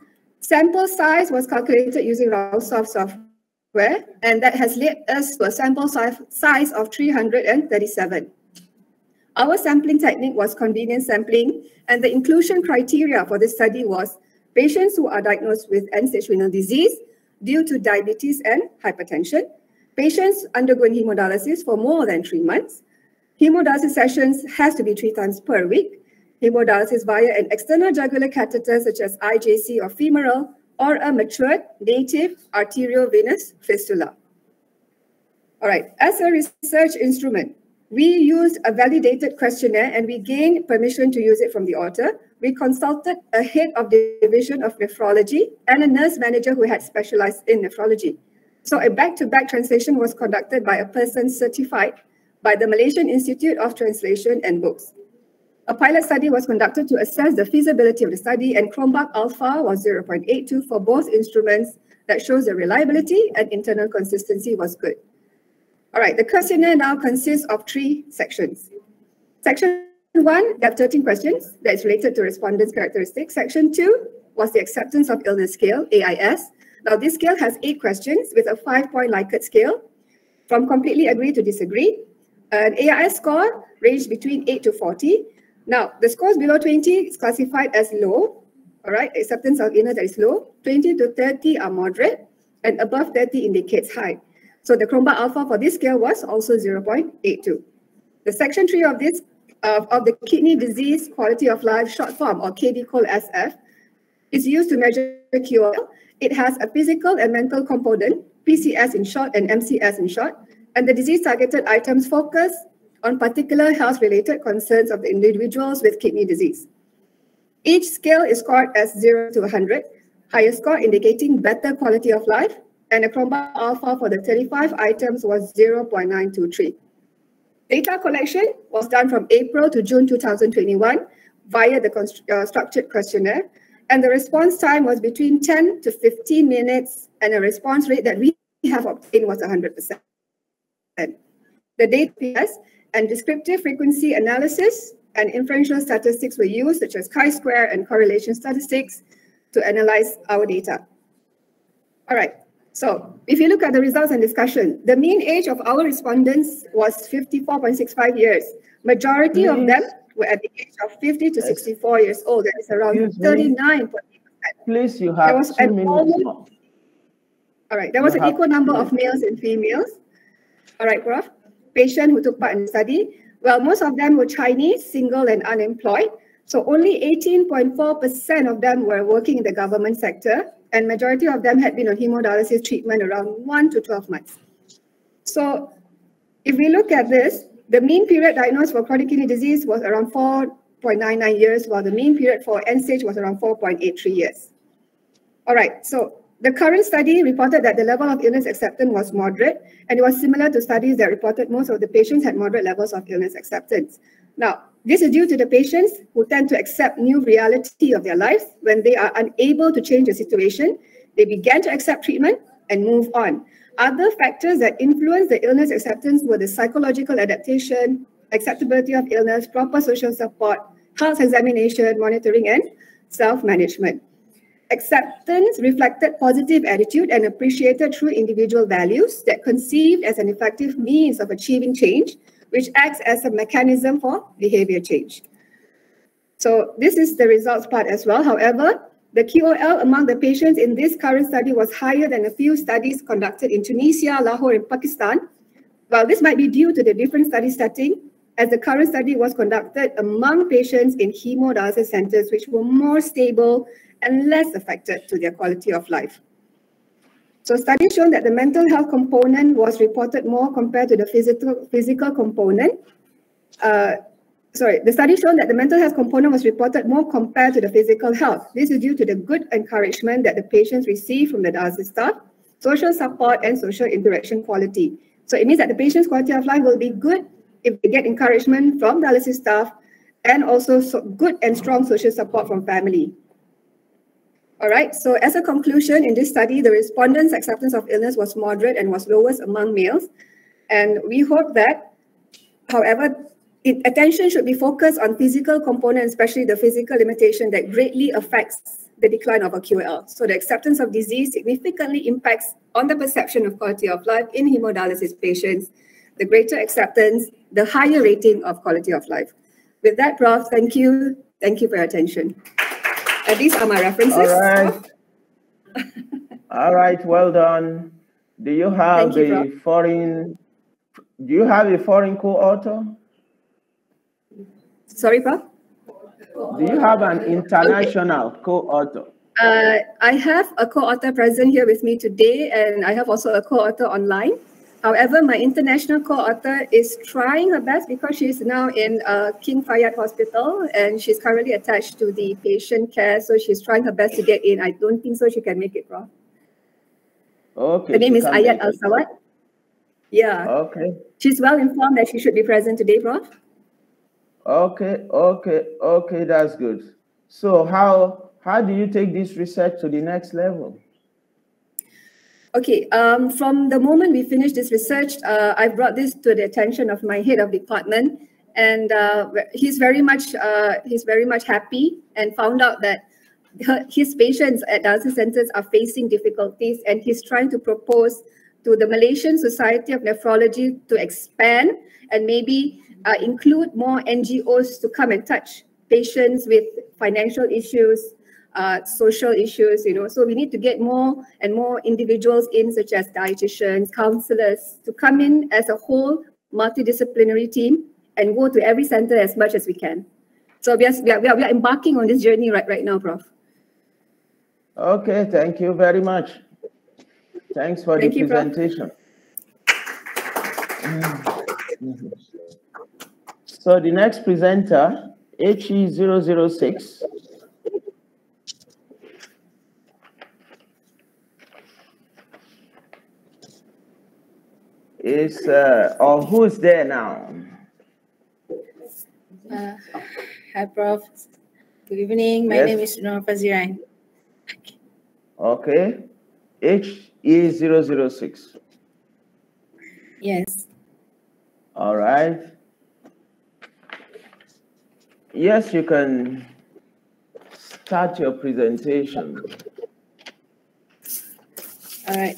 Sample size was calculated using RAWSOF software, and that has led us to a sample size of 337. Our sampling technique was convenience sampling, and the inclusion criteria for this study was patients who are diagnosed with end-stage renal disease due to diabetes and hypertension, patients undergoing hemodialysis for more than 3 months. Hemodialysis sessions has to be 3 times per week. Hemodialysis via an external jugular catheter such as IJC or femoral, or a matured native arteriovenous fistula. All right, as a research instrument, we used a validated questionnaire and we gained permission to use it from the author. We consulted a head of the division of nephrology and a nurse manager who had specialized in nephrology. So a back-to-back translation was conducted by a person certified by the Malaysian Institute of Translation and Books. A pilot study was conducted to assess the feasibility of the study, and Chromebug alpha was 0.82 for both instruments. That shows the reliability and internal consistency was good. All right, the questionnaire now consists of 3 sections. Section 1, there are 13 questions that is related to respondents' characteristics. Section 2 was the acceptance of illness scale, AIS. Now this scale has 8 questions with a 5-point Likert scale, from completely agree to disagree. An AIS score ranged between 8 to 40. Now, the scores below 20 is classified as low, all right, acceptance of illness that is low. 20 to 30 are moderate, and above 30 indicates high. So the Chromebug alpha for this scale was also 0.82. The section 3 of this, of the kidney disease quality of life short form, or KD-SF, is used to measure QOL. It has a physical and mental component, PCS in short and MCS in short, and the disease targeted items focus on particular health-related concerns of the individuals with kidney disease. Each scale is scored as 0 to 100, higher score indicating better quality of life, and a Chromebug alpha for the 35 items was 0.923. Data collection was done from April to June 2021 via the structured questionnaire, and the response time was between 10 to 15 minutes, and a response rate that we have obtained was 100%. The data and descriptive frequency analysis and inferential statistics were used, such as chi-square and correlation statistics, to analyze our data. All right, so if you look at the results and discussion, the mean age of our respondents was 54.65 years. Majority of them were at the age of 50 to 64 years old. That is around 39.8%. Please, you have 2 minutes more. All right, there was an equal number of males and females. All right, Prof. Patient who took part in the study. Well, most of them were Chinese, single and unemployed. So only 18.4% of them were working in the government sector, and majority of them had been on hemodialysis treatment around 1 to 12 months. So if we look at this, the mean period diagnosed for chronic kidney disease was around 4.99 years, while the mean period for end stage was around 4.83 years. All right, so the current study reported that the level of illness acceptance was moderate, and it was similar to studies that reported most of the patients had moderate levels of illness acceptance. Now, this is due to the patients who tend to accept new reality of their lives. When they are unable to change the situation, they began to accept treatment and move on. Other factors that influence the illness acceptance were the psychological adaptation, acceptability of illness, proper social support, health examination, monitoring, and self-management. Acceptance reflected positive attitude and appreciated true individual values that conceived as an effective means of achieving change, which acts as a mechanism for behavior change. So this is the results part as well. However, the QOL among the patients in this current study was higher than a few studies conducted in Tunisia, Lahore, and Pakistan. While this might be due to the different study setting, as the current study was conducted among patients in hemodialysis centers, which were more stable and less affected to their quality of life. So studies shown that the mental health component was reported more compared to the physical component. The study shown that the mental health component was reported more compared to the physical health. This is due to the good encouragement that the patients receive from the dialysis staff, social support, and social interaction quality. So it means that the patient's quality of life will be good if they get encouragement from dialysis staff and also good and strong social support from family. All right, so as a conclusion, in this study, the respondents' acceptance of illness was moderate and was lowest among males. And we hope that, however, attention should be focused on physical components, especially the physical limitation that greatly affects the decline of a QOL. So the acceptance of disease significantly impacts on the perception of quality of life in hemodialysis patients. The greater acceptance, the higher rating of quality of life. With that, Prof, thank you. Thank you for your attention. And these are my references. All right. All right, well done. Do you have a foreign co-author? Sorry, Prof? Do you have an international co-author? I have a co-author present here with me today, and I have also a co-author online. However, my international co-author is trying her best because she's now in King Fayed Hospital and she's currently attached to the patient care. So she's trying her best to get in. I don't think so she can make it, Prof. Okay. Her name is Ayat Al-Sawad. Yeah. Okay. She's well informed that she should be present today, Prof. Okay, that's good. So how do you take this research to the next level? Okay, from the moment we finished this research, I brought this to the attention of my head of department, and he's very much happy and found out that his patients at dialysis centers are facing difficulties, and he's trying to propose to the Malaysian Society of Nephrology to expand and maybe include more NGOs to come and touch patients with financial issues, social issues, so we need to get more and more individuals in, such as dietitians, counselors, to come in as a whole multidisciplinary team and go to every center as much as we can. So we are embarking on this journey right now, Prof. Okay, thank you very much. Thanks for the presentation. So the next presenter, AcE-006. Is or who's there now? Hi, Prof. Good evening. My name is Nur Faziran. Okay. AcE-006. Yes. All right. Yes, you can start your presentation. All right.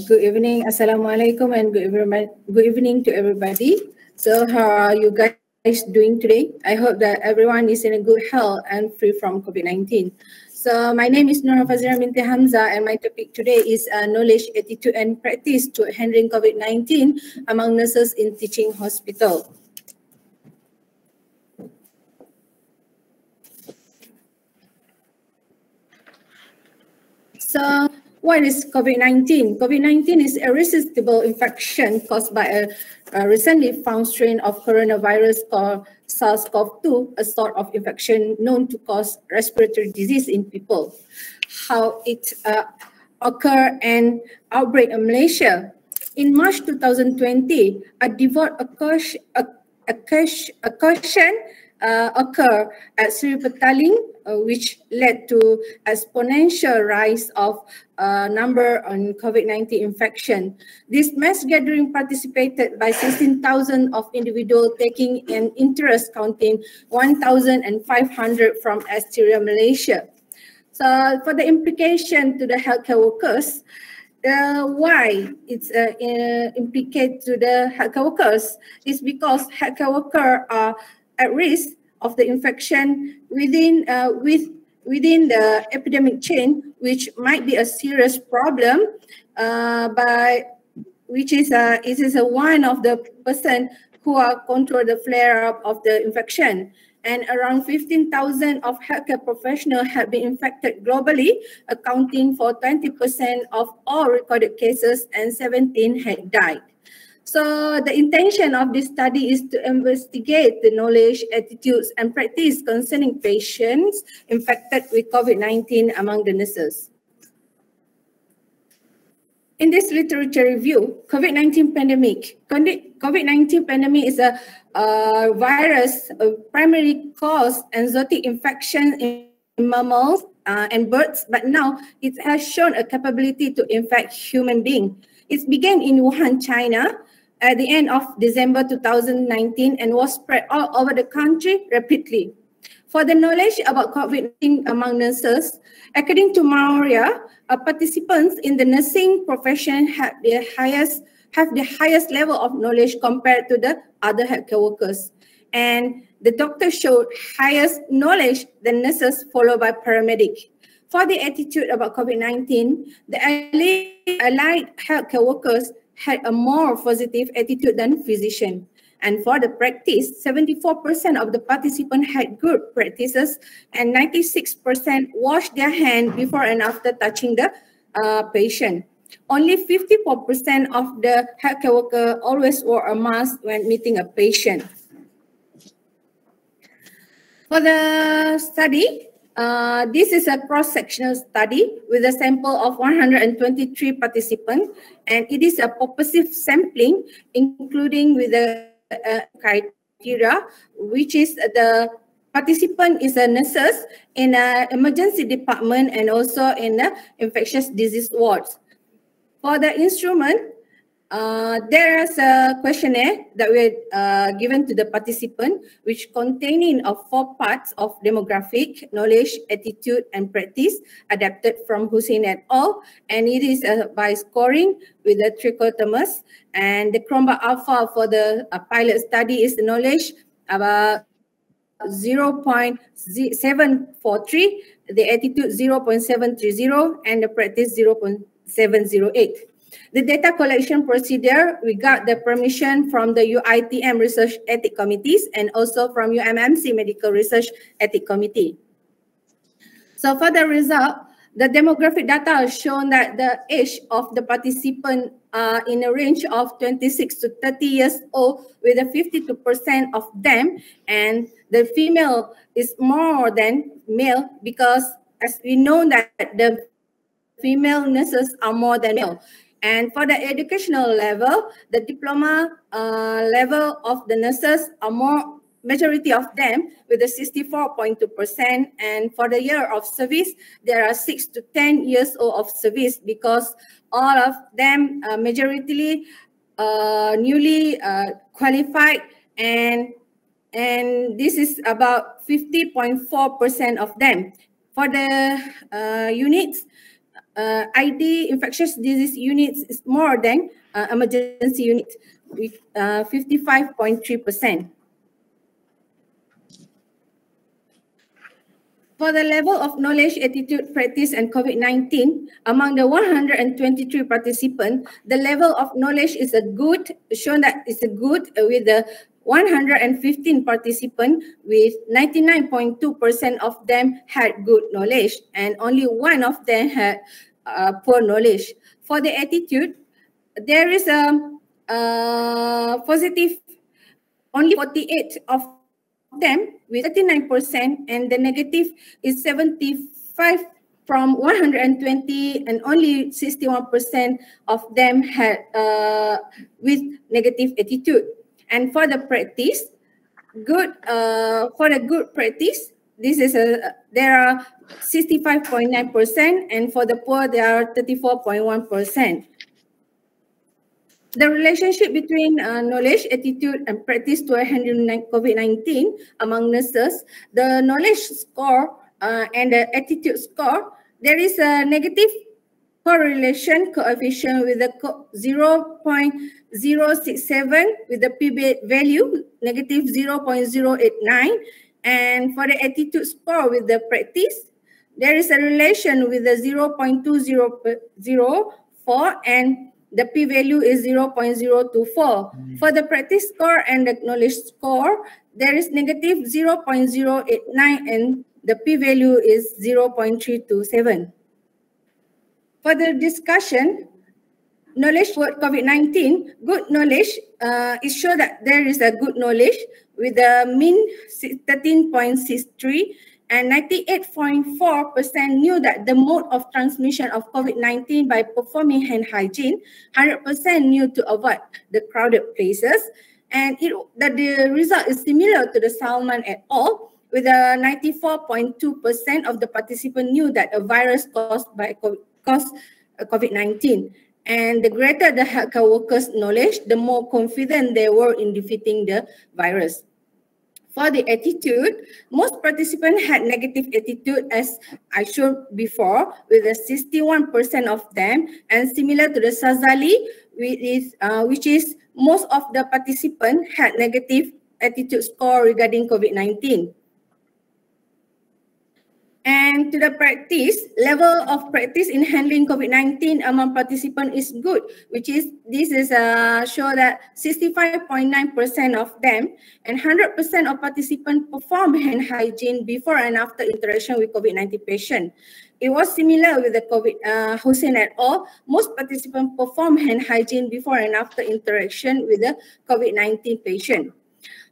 Good evening. Assalamualaikum and good evening to everybody. So how are you guys doing today? I hope that everyone is in a good health and free from COVID-19. So my name is Nora Fazira Binti Hamza, and my topic today is knowledge, attitude and practice to handling COVID-19 among nurses in teaching hospital. So what is COVID-19? COVID-19 is a resistible infection caused by a recently found strain of coronavirus called SARS-CoV-2, a sort of infection known to cause respiratory disease in people. How it occurred and outbreak in Malaysia. In March 2020, a devout occurred at Sri Petaling, which led to exponential rise of number on COVID-19 infection. This mass gathering participated by 16,000 of individuals taking an interest, counting 1,500 from exterior Malaysia. So for the implication to the healthcare workers, why it's implicated to the healthcare workers is because healthcare workers are at risk of the infection within the epidemic chain, which might be a serious problem. Which is one of the person who are control the flare up of the infection. And around 15,000 of healthcare professionals have been infected globally, accounting for 20% of all recorded cases, and 17 had died. So the intention of this study is to investigate the knowledge, attitudes, and practice concerning patients infected with COVID-19 among the nurses. In this literature review, COVID-19 pandemic. COVID-19 pandemic is a virus primarily cause zoonotic infection in mammals and birds, but now it has shown a capability to infect human beings. It began in Wuhan, China, at the end of December 2019 and was spread all over the country rapidly. For the knowledge about COVID-19 among nurses, according to MARA, participants in the nursing profession have the highest level of knowledge compared to the other healthcare workers. And the doctors showed highest knowledge than nurses, followed by paramedic. For the attitude about COVID-19, the allied healthcare workers had a more positive attitude than physicians. And for the practice, 74% of the participants had good practices and 96% washed their hands before and after touching the patient. Only 54% of the healthcare workers always wore a mask when meeting a patient. For the study, this is a cross-sectional study with a sample of 123 participants, and it is a purposive sampling, including with the criteria, which is the participant is a nurses in an emergency department and also in the infectious disease wards. For the instrument, there is a questionnaire that we given to the participant, which containing of 4 parts of demographic, knowledge, attitude, and practice, adapted from Hussein et al. And it is by scoring with the trichotomous. And the Chromba Alpha for the pilot study is the knowledge about 0.743, the attitude 0.730, and the practice 0.708. The data collection procedure, we got the permission from the UITM Research Ethics Committees and also from UMMC Medical Research Ethics Committee. So for the result, the demographic data has shown that the age of the participant in a range of 26 to 30 years old, with a 52% of them, and the female is more than male, because as we know that the female nurses are more than male. And for the educational level, the diploma level of the nurses are more, majority of them with a 64.2%. And for the year of service, there are 6 to 10 years old of service, because all of them majority newly qualified, and this is about 50.4% of them. For the units, ID infectious disease units is more than emergency unit with 55.3%. For the level of knowledge, attitude, practice, and COVID-19, among the 123 participants, the level of knowledge is shown that it's a good with the 115 participants, with 99.2% of them had good knowledge and only one of them had poor knowledge. For the attitude, there is a positive, only 48 of them with 39%, and the negative is 75 from 120, and only 61% of them had with negative attitude. And for the practice, for the good practice, this is there are 65.9%, and for the poor there are 34.1%. The relationship between knowledge, attitude, and practice to handle COVID-19 among nurses, the knowledge score and the attitude score, there is a negative correlation coefficient with the 0.067 with the p-value negative 0.089, and for the attitude score with the practice, there is a relation with the 0.204 and the p-value is 0.024. For the practice score and the knowledge score, there is negative 0.089 and the p-value is 0.327. For the discussion, knowledge for COVID-19, good knowledge is shown that there is a good knowledge with a mean 13.63, and 98.4% knew that the mode of transmission of COVID-19 by performing hand hygiene, 100% knew to avoid the crowded places, and that the result is similar to the Salman et al., with a 94.2% of the participants knew that a virus caused COVID-19. And the greater the healthcare workers' knowledge, the more confident they were in defeating the virus. For the attitude, most participants had negative attitude, as I showed before, with a 61% of them, and similar to the Sazali, which is most of the participants had negative attitude score regarding COVID-19. And to the practice, level of practice in handling COVID-19 among participants is good, which is, this is show that 65.9% of them and 100% of participants perform hand hygiene before and after interaction with COVID-19 patient. It was similar with the Hussein et al. Most participants perform hand hygiene before and after interaction with the COVID-19 patient.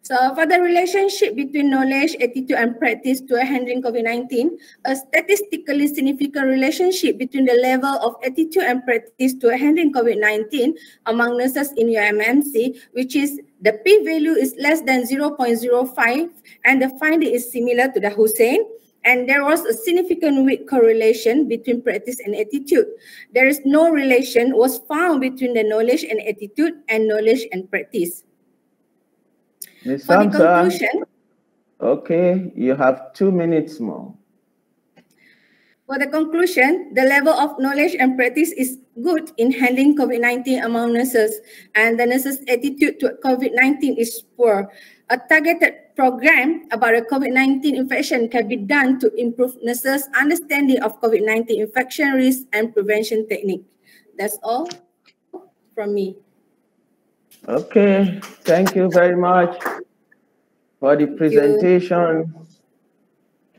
So for the relationship between knowledge, attitude, and practice to handling COVID-19, a statistically significant relationship between the level of attitude and practice to handling COVID-19 among nurses in UMMC, which is the p-value is less than 0.05, and the finding is similar to the Hussein. And there was a significant weak correlation between practice and attitude. There is no relation was found between the knowledge and attitude and knowledge and practice. Ms. For the Samson, conclusion, okay, you have 2 minutes more. For the conclusion, the level of knowledge and practice is good in handling COVID-19 among nurses, and the nurses' attitude to COVID-19 is poor. A targeted program about a COVID-19 infection can be done to improve nurses' understanding of COVID-19 infection risk and prevention technique. That's all from me. Okay, thank you very much for the presentation.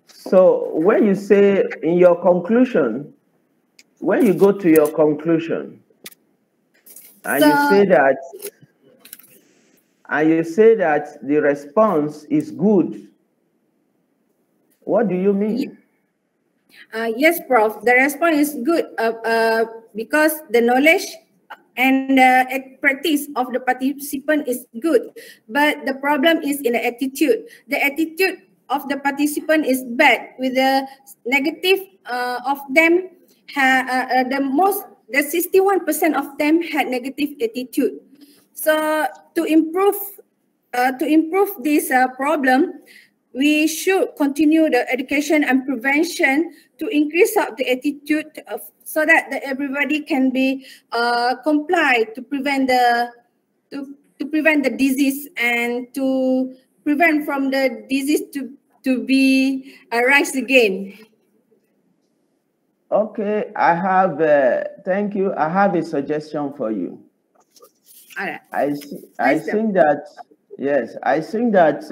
So when you say in your conclusion, when you go to your conclusion, and you say that the response is good, what do you mean? Yes, Prof. The response is good because the knowledge and practice of the participant is good, but the problem is in the attitude. The attitude of the participant is bad, with the negative of them the 61% of them had negative attitude. So to improve this problem, we should continue the education and prevention to increase up the attitude so that everybody can be comply to prevent the disease and to prevent from the disease to to be raised again? Okay, I have, thank you. I have a suggestion for you. All right. I think that, yes, I think that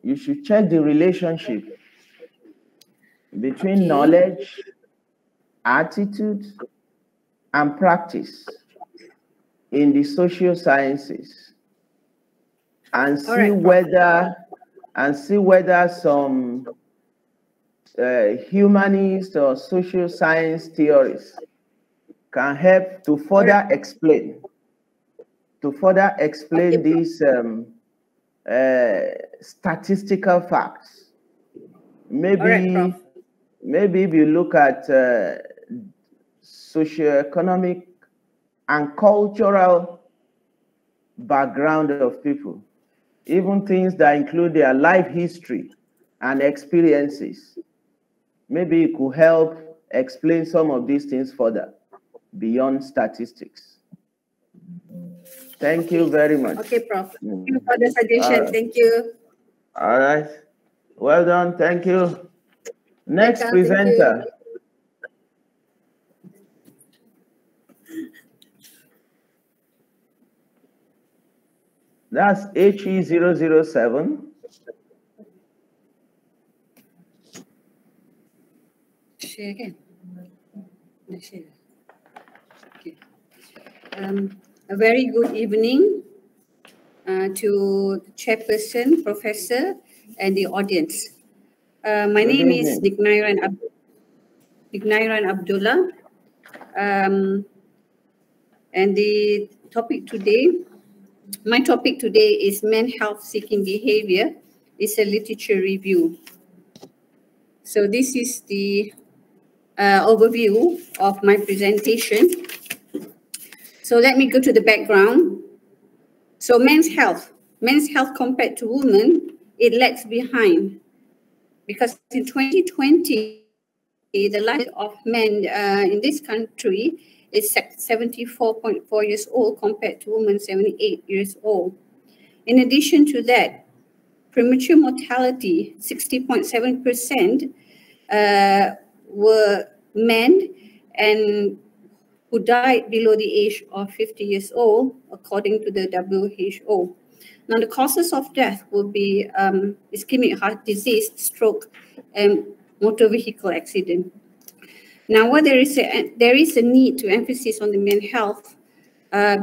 you should check the relationship between knowledge, attitude, and practice in the social sciences, and see whether some humanist or social science theories can help to further explain these statistical facts. Maybe if you look at socioeconomic and cultural background of people, even things that include their life history and experiences, maybe it could help explain some of these things further beyond statistics. Thank you very much. Okay, Prof. Thank you for the suggestion. Thank you. All right. Well done. Thank you. Next presenter. That's AcE-007. Share again. Share. Okay. A very good evening to the chairperson, professor, and the audience. My name is Niknairan Abdullah, and the topic today, my topic today is Men Health Seeking Behavior. It's a literature review. So this is the overview of my presentation. So let me go to the background. So men's health compared to women, it lags behind, because in 2020, the life of men in this country is 74.4 years old compared to women 78 years old. In addition to that, premature mortality, 60.7% were men and who died below the age of 50 years old, according to the WHO. Now, the causes of death will be ischemic heart disease, stroke, and motor vehicle accident. Now, what there is a need to emphasize on the men's health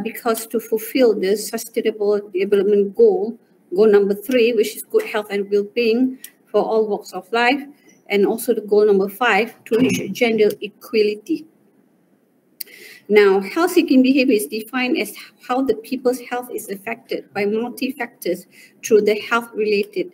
because to fulfill the Sustainable Development Goal, goal number 3, which is good health and well-being for all walks of life, and also the goal number 5, to reach gender equality. Now, health-seeking behavior is defined as how the people's health is affected by multi-factors through the health-related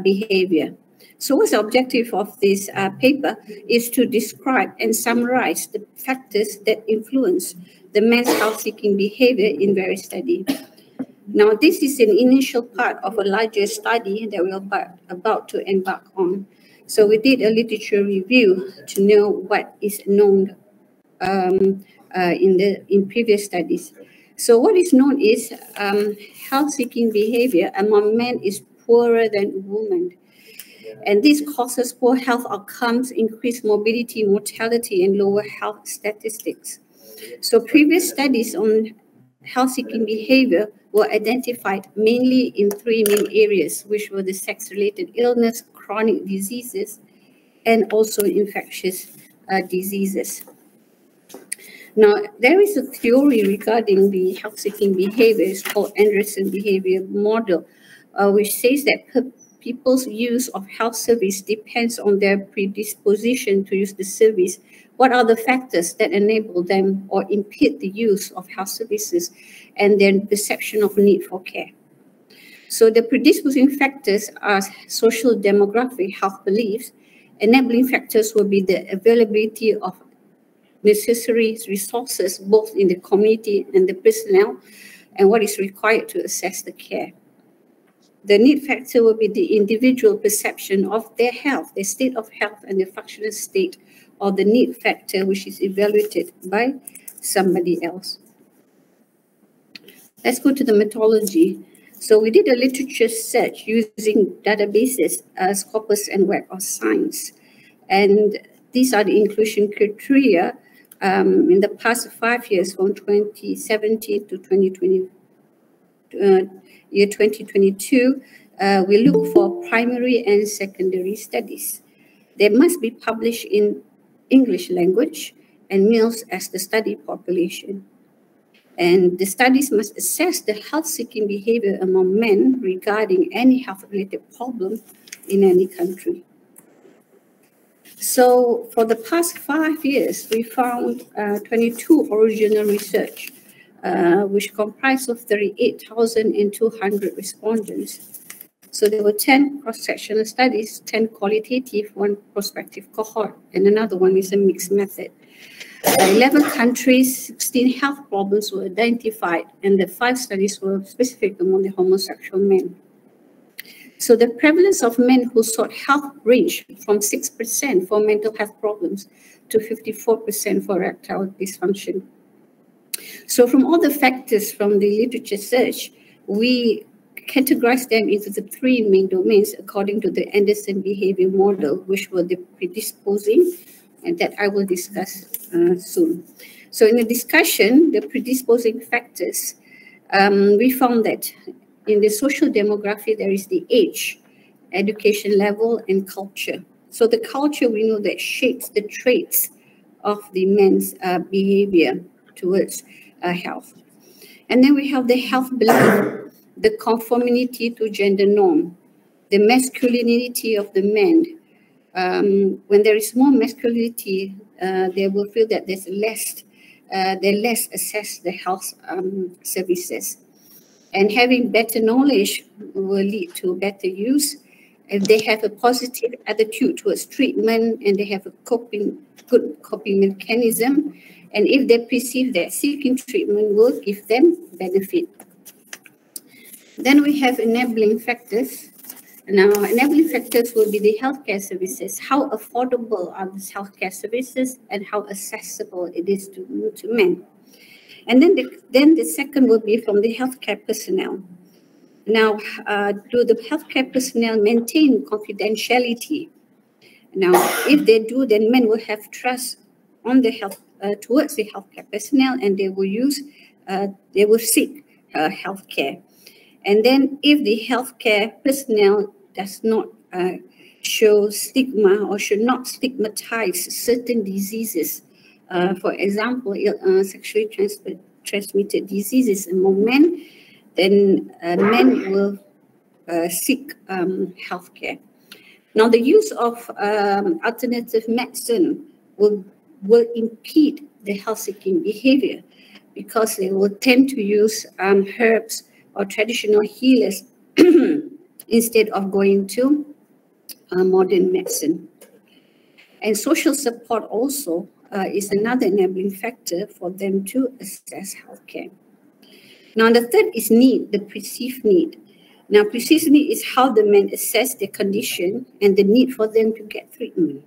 behavior. So what's the objective of this paper is to describe and summarize the factors that influence the men's health-seeking behavior in various studies. Now, this is an initial part of a larger study that we're about to embark on. So we did a literature review to know what is known in previous studies. So what is known is health-seeking behavior among men is poorer than women. And this causes poor health outcomes, increased morbidity, mortality, and lower health statistics. So previous studies on health-seeking behavior were identified mainly in 3 main areas, which were the sex-related illness, chronic diseases, and also infectious diseases. Now, there is a theory regarding the health-seeking behavior. It's called Anderson Behavior Model, which says that people's use of health service depends on their predisposition to use the service. What are the factors that enable them or impede the use of health services and their perception of need for care? So the predisposing factors are social demographic health beliefs. Enabling factors will be the availability of necessary resources, both in the community and the personnel, and what is required to assess the care. The need factor will be the individual perception of their health, their state of health, and the functional state of the need factor, which is evaluated by somebody else. Let's go to the methodology. So we did a literature search using databases as Scopus and Web of Science. And these are the inclusion criteria in the past 5 years, from 2017 to 2020, year 2022. We look for primary and secondary studies. They must be published in English language and males as the study population. And the studies must assess the health-seeking behavior among men regarding any health-related problem in any country. So for the past 5 years, we found 22 original research, which comprised of 38,200 respondents. So there were 10 cross-sectional studies, 10 qualitative, 1 prospective cohort, and another one is a mixed method. 11 countries, 16 health problems were identified, and the 5 studies were specific among the homosexual men. So the prevalence of men who sought help ranged from 6% for mental health problems to 54% for erectile dysfunction. So from all the factors from the literature search, we categorize them into the 3 main domains according to the Anderson behavior model, which were the predisposing, and that I will discuss soon. So in the discussion, the predisposing factors, we found that in the social demography, there is the age, education level, and culture. So the culture, we know that shapes the traits of the men's behavior towards health. And then we have the health belief, the conformity to gender norm, the masculinity of the men. When there is more masculinity, they will feel that there's less, they less access the health services. And having better knowledge will lead to better use. If they have a positive attitude towards treatment and they have a good coping mechanism, and if they perceive that seeking treatment will give them benefit. Then we have enabling factors. Now, enabling factors will be the healthcare services. How affordable are these healthcare services and how accessible it is to men? And then the second will be from the healthcare personnel. Now, do the healthcare personnel maintain confidentiality? Now, if they do, then men will have trust on the health towards the healthcare personnel, and they will seek healthcare. And then, if the healthcare personnel does not show stigma or should not stigmatize certain diseases, for example, sexually transmitted diseases among men, then men will seek healthcare. Now, the use of alternative medicine will impede the health-seeking behavior because they will tend to use herbs or traditional healers instead of going to modern medicine. And social support also is another enabling factor for them to access healthcare. Now, the third is need, the perceived need. Now, perceived need is how the men assess their condition and the need for them to get treatment.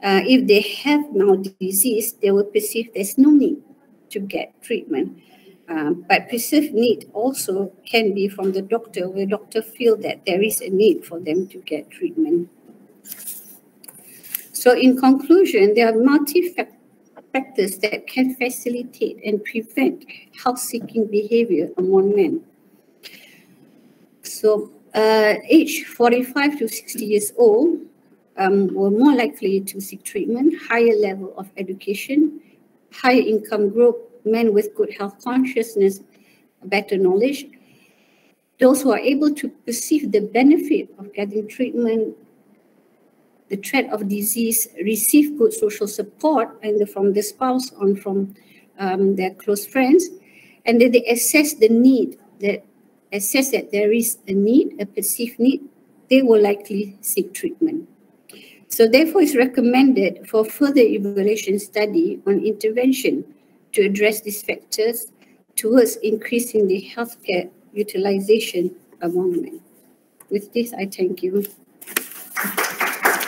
If they have now disease, they will perceive there's no need to get treatment. But perceived need also can be from the doctor, where doctor feel that there is a need for them to get treatment. So in conclusion, there are multi-factors that can facilitate and prevent health-seeking behavior among men. So age 45 to 60 years old were more likely to seek treatment, higher level of education, higher income group, men with good health consciousness, better knowledge. Those who are able to perceive the benefit of getting treatment, the threat of disease, receive good social support, either from the spouse or from their close friends, and then they assess the need, that there is a need, a perceived need, they will likely seek treatment. So therefore, it's recommended for further evaluation study on intervention to address these factors towards increasing the healthcare utilization among men. With this, I thank you.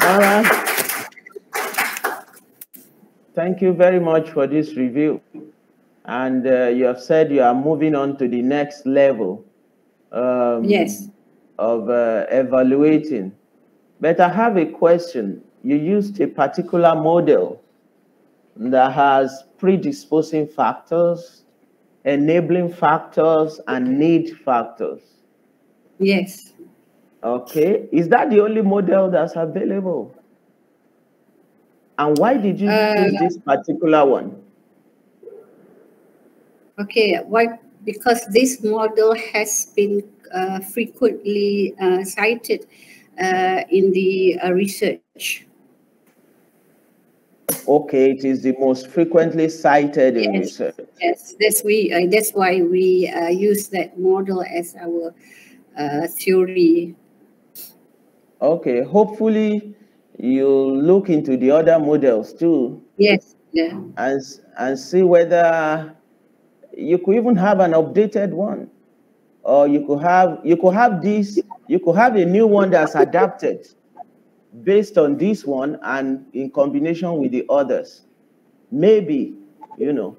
All right. Thank you very much for this review. And you have said you are moving on to the next level Yes. of evaluating. But I have a question. You used a particular model that has predisposing factors, enabling factors, and need factors. Yes. Okay. Is that the only model that's available? And why did you choose this particular one? Okay, why? Because this model has been frequently cited in the research. Okay, it is the most frequently cited in research. Yes, that's why we use that model as our theory. Okay, hopefully you'll look into the other models too. Yes, yeah. And see whether you could even have an updated one, or you could have a new one that's adapted based on this one and in combination with the others. Maybe, you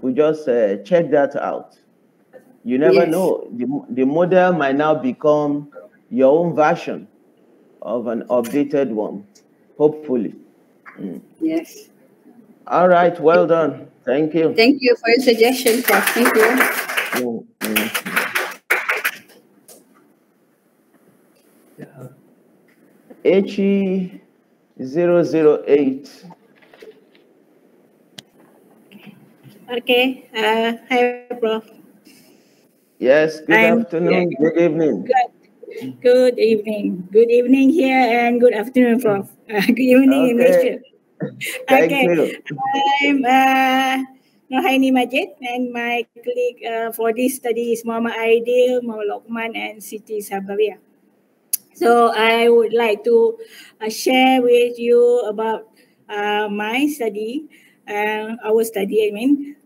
could just check that out. You never know. The model might now become your own version of an updated one, hopefully. Yes. All right, well done. Thank you. Thank you for your suggestion, Prof. Thank you. AcE-008. Okay. Hi, Prof. Yes, good afternoon, good evening. Good evening. Good evening here and good afternoon, Prof. Good evening in Malaysia. Thank you. I'm Nohaini Majid, and my colleague for this study is Muhammad Aidil, Muhammad Lokman, and Siti Sabaria. So I would like to share with you about my study, our study,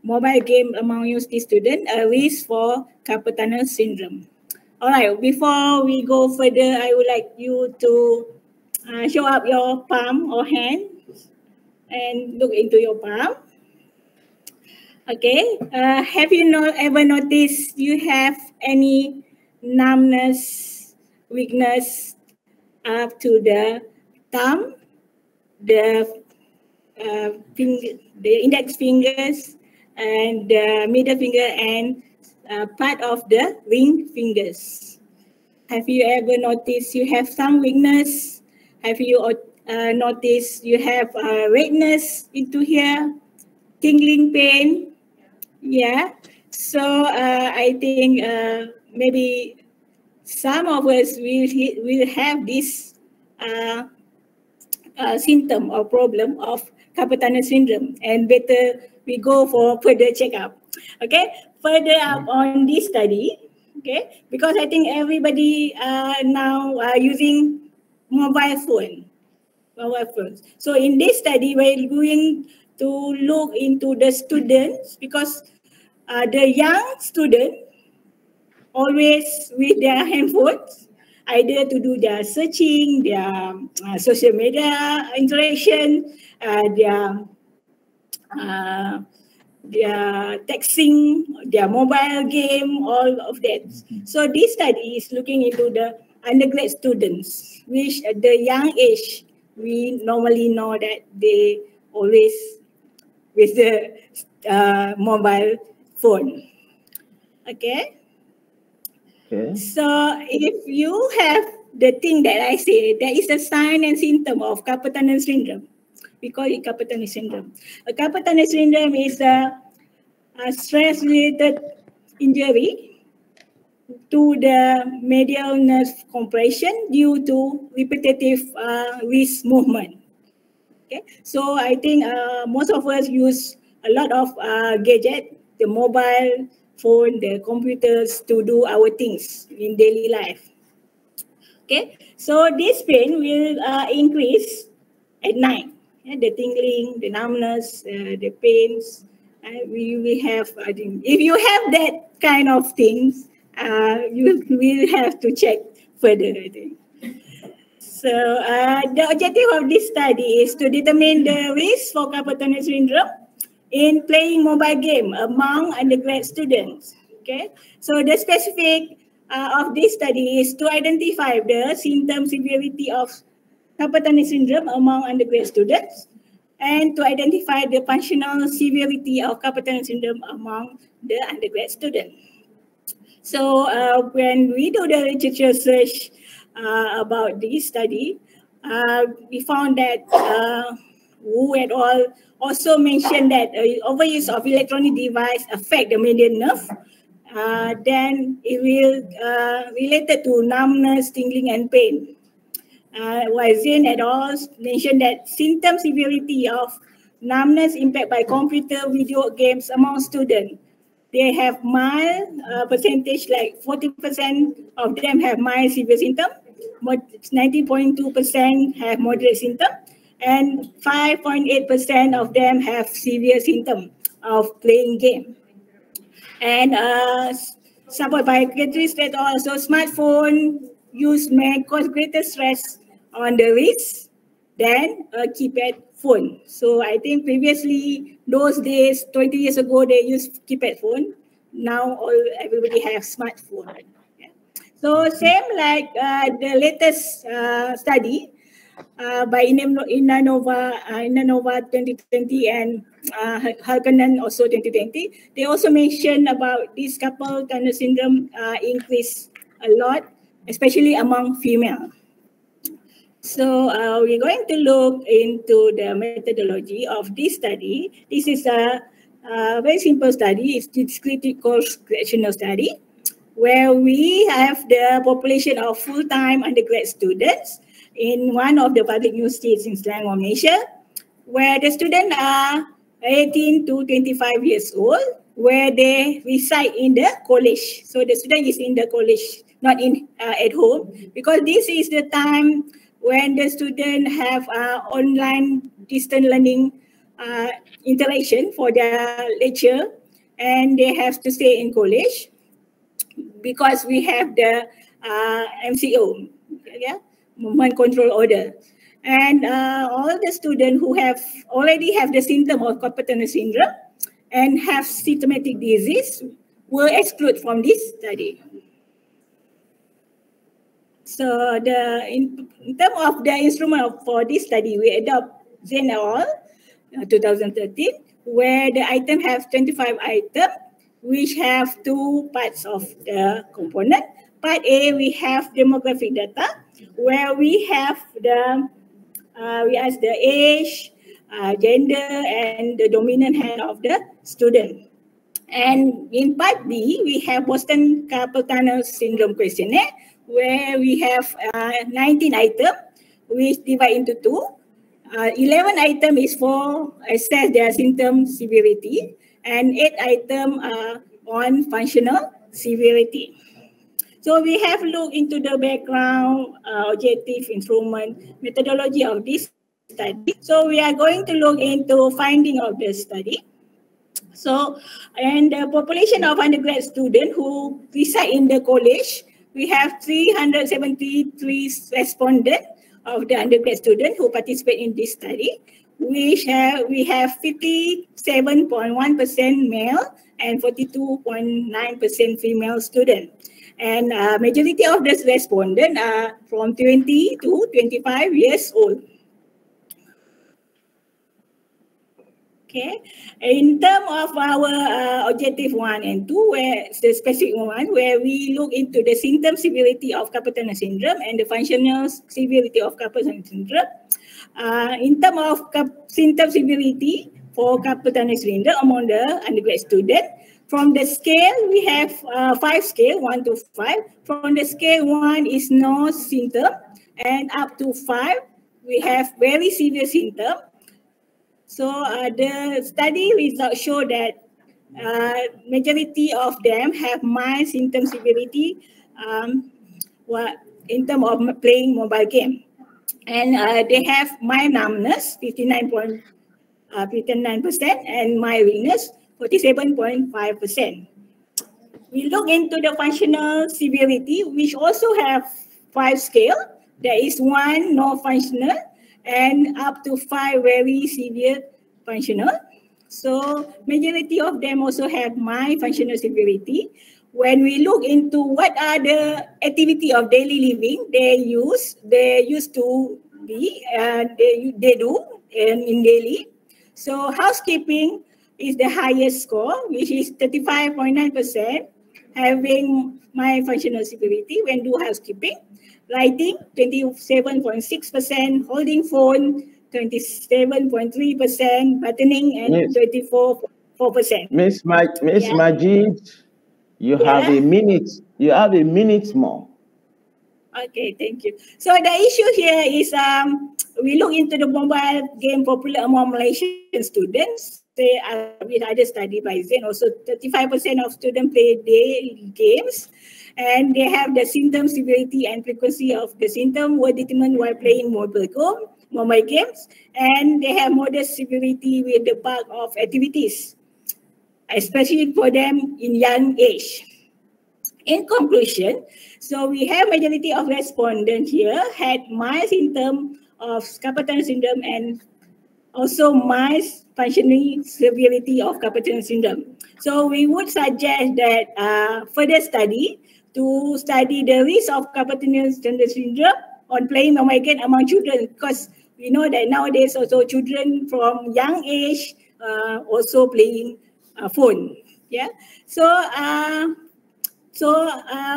mobile game among university students, a risk for carpal tunnel syndrome. All right, before we go further, I would like you to show up your palm or hand and look into your palm. Okay, have you ever noticed you have any numbness, weakness up to the thumb, the index fingers, and the middle finger, and part of the ring fingers? Have you ever noticed you have some weakness? Have you noticed you have redness into here, tingling pain? Yeah. So I think maybe some of us will have this symptom or problem of carpal tunnel syndrome, and better we go for further checkup. Okay, further up on this study. Okay, because I think everybody now are using mobile phones. So in this study, we're going to look into the students, because the young student always with their handphones, either to do their searching, their social media interaction, their texting, their mobile game, all of that. So this study is looking into the undergrad students, which at the young age, we normally know that they always with the mobile phone. Okay. So if you have the thing that I say, there is a sign and symptom of carpal tunnel syndrome. We call it carpal tunnel syndrome. A carpal tunnel syndrome is a stress-related injury to the medial nerve compression due to repetitive wrist movement. Okay, so I think most of us use a lot of gadget, the mobile phone, the computers to do our things in daily life. Okay, so this pain will increase at night. Yeah, the tingling, the numbness, the pains. We have, I think, if you have that kind of things, you will have to check further, I think. So the objective of this study is to determine the risk for carpal tunnel syndrome in playing mobile game among undergrad students. Okay, so the specific of this study is to identify the symptom severity of carpal tunnel syndrome among undergraduate students and to identify the functional severity of carpal tunnel syndrome among the undergraduate students. So when we do the literature search about this study, we found that Wu et al. Also mentioned that overuse of electronic device affect the median nerve. Then it will related to numbness, tingling, and pain. While Zane et al. Mentioned that symptom severity of numbness impact by computer video games among students. They have mild percentage, like 40% of them have mild severe symptom, but 90.2% have moderate symptom, and 5.8% of them have severe symptom of playing game. And some psychiatrists that also smartphone use may cause greater stress on the wrist than a keypad phone. So I think previously, those days, 20 years ago, they used keypad phone. Now everybody has smartphone. Yeah. So same like the latest study by Inanova 2020 and Harkonnen also 2020. They also mentioned about this carpal tunnel syndrome increase a lot, especially among female. So we're going to look into the methodology of this study. This is a very simple study. It's a descriptive cross-sectional study where we have the population of full-time undergrad students in one of the public universities in Selangor, Malaysia, where the students are 18 to 25 years old, where they reside in the college. So the student is in the college, not in at home, because this is the time when the student have online distant learning interaction for their lecture, and they have to stay in college because we have the MCO, yeah, movement control order. And all the students who already have the symptom of carpal tunnel syndrome and have symptomatic disease were excluded from this study. So in terms of the instrument for this study, we adopt Zane et al. 2013, where the item have 25 items, which have two parts of the component. Part A, we have demographic data, where we have the we ask the age, gender, and the dominant hand of the student. And in part B, we have Boston Carpal Tunnel Syndrome Questionnaire, where we have 19 items, which divide into two. 11 items is for assess their symptom severity, and 8 items on functional severity. So we have looked into the background, objective, instrument, methodology of this study. So we are going to look into finding of the study. So, and the population of undergrad students who reside in the college, we have 373 respondents of the undergrad students who participate in this study. We have 57.1% male and 42.9% female students. And majority of the respondents are from 20 to 25 years old. Okay, in terms of our objective 1 and 2, where the specific one, where we look into the symptom severity of carpal tunnel syndrome and the functional severity of carpal tunnel syndrome. In terms of symptom severity for carpal tunnel syndrome among the undergrad student, from the scale, we have 5 scale, 1 to 5. From the scale 1 is no symptom, and up to 5, we have very severe symptom. So the study results show that majority of them have mild symptom severity in terms of playing mobile game. And they have mild numbness, 59%, and mild weakness, 47.5%. We look into the functional severity, which also have 5 scale. There is 1 no functional, and up to 5 very severe functional. So majority of them also have mild functional severity, when we look into what are the activity of daily living they used to be, they do in daily. So housekeeping is the highest score, which is 35.9%, having my functional severity when do housekeeping. Writing, 27.6%, holding phone, 27.3%, buttoning, and 24.4%. Miss Majid, you have a minute. You have a minute more. Okay, thank you. So the issue here is we look into the mobile game popular among Malaysian students. With other study by Zen, also 35% of students play daily games, and they have the symptom severity and frequency of the symptom were determined while playing mobile games, and they have modest severity with the bulk of activities, especially for them in young age. In conclusion, so we have majority of respondents here had mild symptom of carpal tunnel syndrome and also mild functioning severity of carpal tunnel syndrome. So we would suggest that further study to study the risk of carpal tunnel syndrome on playing mobile game among children, because we know that nowadays also children from young age also playing phone. Yeah. So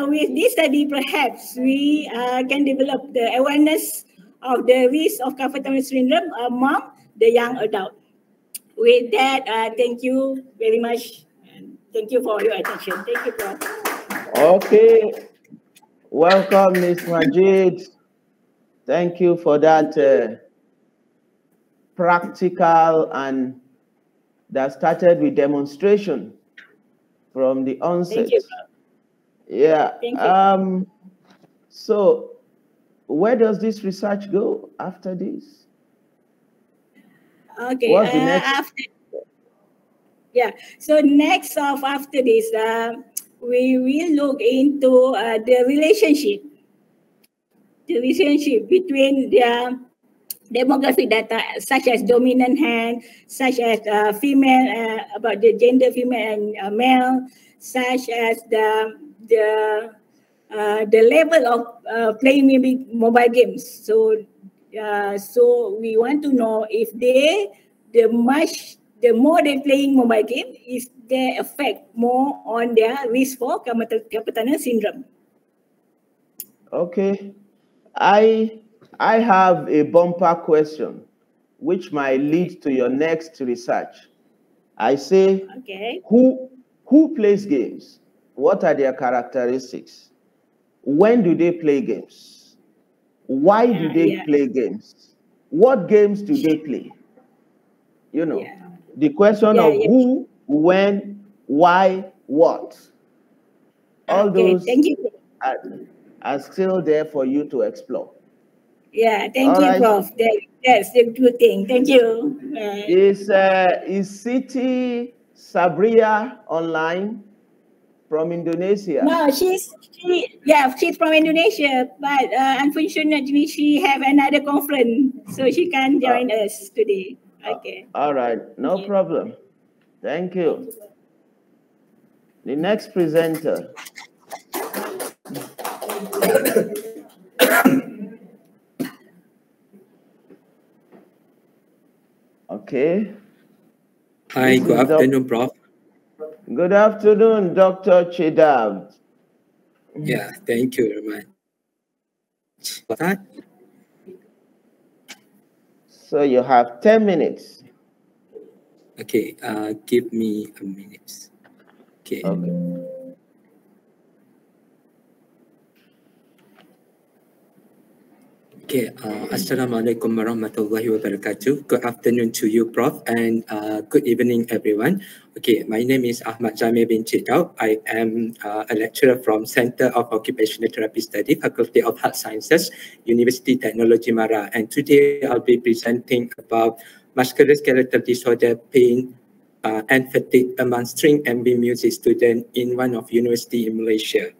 with this study, perhaps we can develop the awareness of the risk of carpal tunnel syndrome among the young adult. With that, thank you very much. And thank you for your attention. Thank you, Prof. Okay. Welcome, Ms. Majid. Thank you for that practical, and that started with demonstration from the onset. Thank you, Prof. Yeah. Thank you. So where does this research go after this? Okay. What's the next? So next after this, we will look into the relationship between the demographic data, such as dominant hand, such as female, about the gender female and male, such as the level of playing maybe mobile games. So we want to know if the more they playing mobile game, is they affect more on their risk for carpal tunnel syndrome. Okay, I have a bumper question, which might lead to your next research. I say, okay, who plays games? What are their characteristics? When do they play games? Why do they play games? What games do they play? You know, the question of who, when, why, what. All those are still there for you to explore. Yeah, thank you, Prof. That's a good thing. Thank you. Is Siti Sabria online from Indonesia? No, she's from Indonesia, but unfortunately she have another conference, so she can't join us today. Okay. All right, no problem. Thank you. The next presenter. Okay. Hi, good afternoon, Prof. Good afternoon, Dr. Chedab. Yeah, thank you very much. So you have 10 minutes. Okay, give me a minute. Okay. Okay, Assalamualaikum warahmatullahi wabarakatuh. Good afternoon to you, Prof, and good evening, everyone. Okay, my name is Ahmad Jamil bin Chedab. I am a lecturer from Center of Occupational Therapy Study, Faculty of Health Sciences, Universiti Teknologi MARA, and today I'll be presenting about musculoskeletal disorder, pain, and fatigue among string and beat music students in one of university in Malaysia.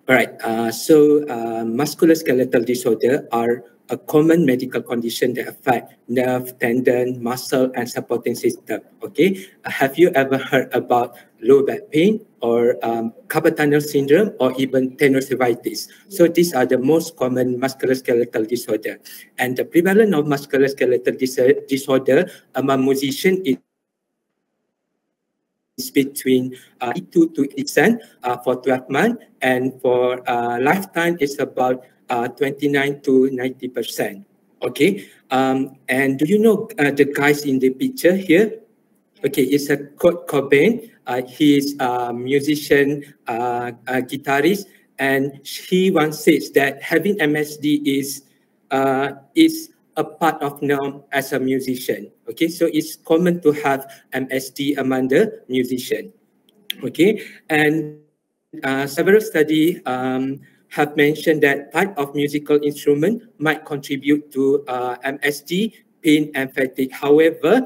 All right, musculoskeletal disorder are a common medical condition that affect nerve, tendon, muscle, and supporting system. Okay, have you ever heard about low back pain or carpal tunnel syndrome or even tenosynovitis? So these are the most common musculoskeletal disorder, and the prevalence of musculoskeletal disorder among musicians is between 2 to 8% for 12 months, and for lifetime is about 29 to 90%. Okay, and do you know the guys in the picture here? Okay, it's a Kurt Cobain. He's a musician, guitarist, and he once says that having MSD is a part of norm as a musician. Okay, so it's common to have MSD among the musician. Okay, and several studies have mentioned that type of musical instrument might contribute to MSD, pain and fatigue. However,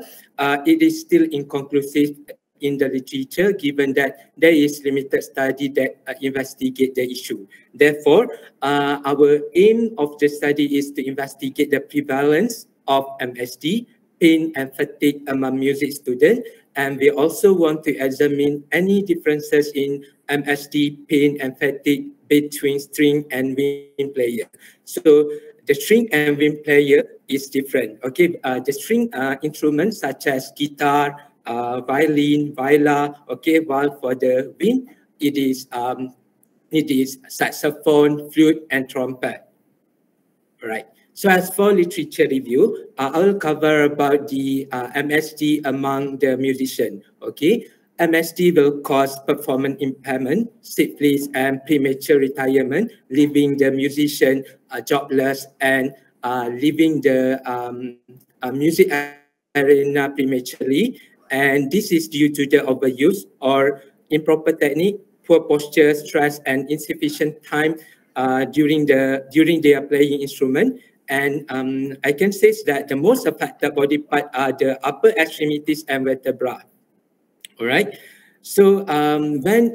it is still inconclusive in the literature, given that there is limited study that investigate the issue. Therefore, our aim of the study is to investigate the prevalence of MSD, pain and fatigue among music students, and we also want to examine any differences in MSD, pain and fatigue between string and wind player. So the string and wind player is different. Okay, the string instruments such as guitar, violin, viola. Okay, while for the wind, it is saxophone, flute, and trumpet. Right. So as for literature review, I'll cover about the MSD among the musician. Okay, MSD will cause performance impairment, syphilis, and premature retirement, leaving the musician jobless and leaving the music arena prematurely. And this is due to the overuse or improper technique, poor posture, stress, and insufficient time during their playing instrument. And I can say that the most affected body part are the upper extremities and vertebra. All right. So when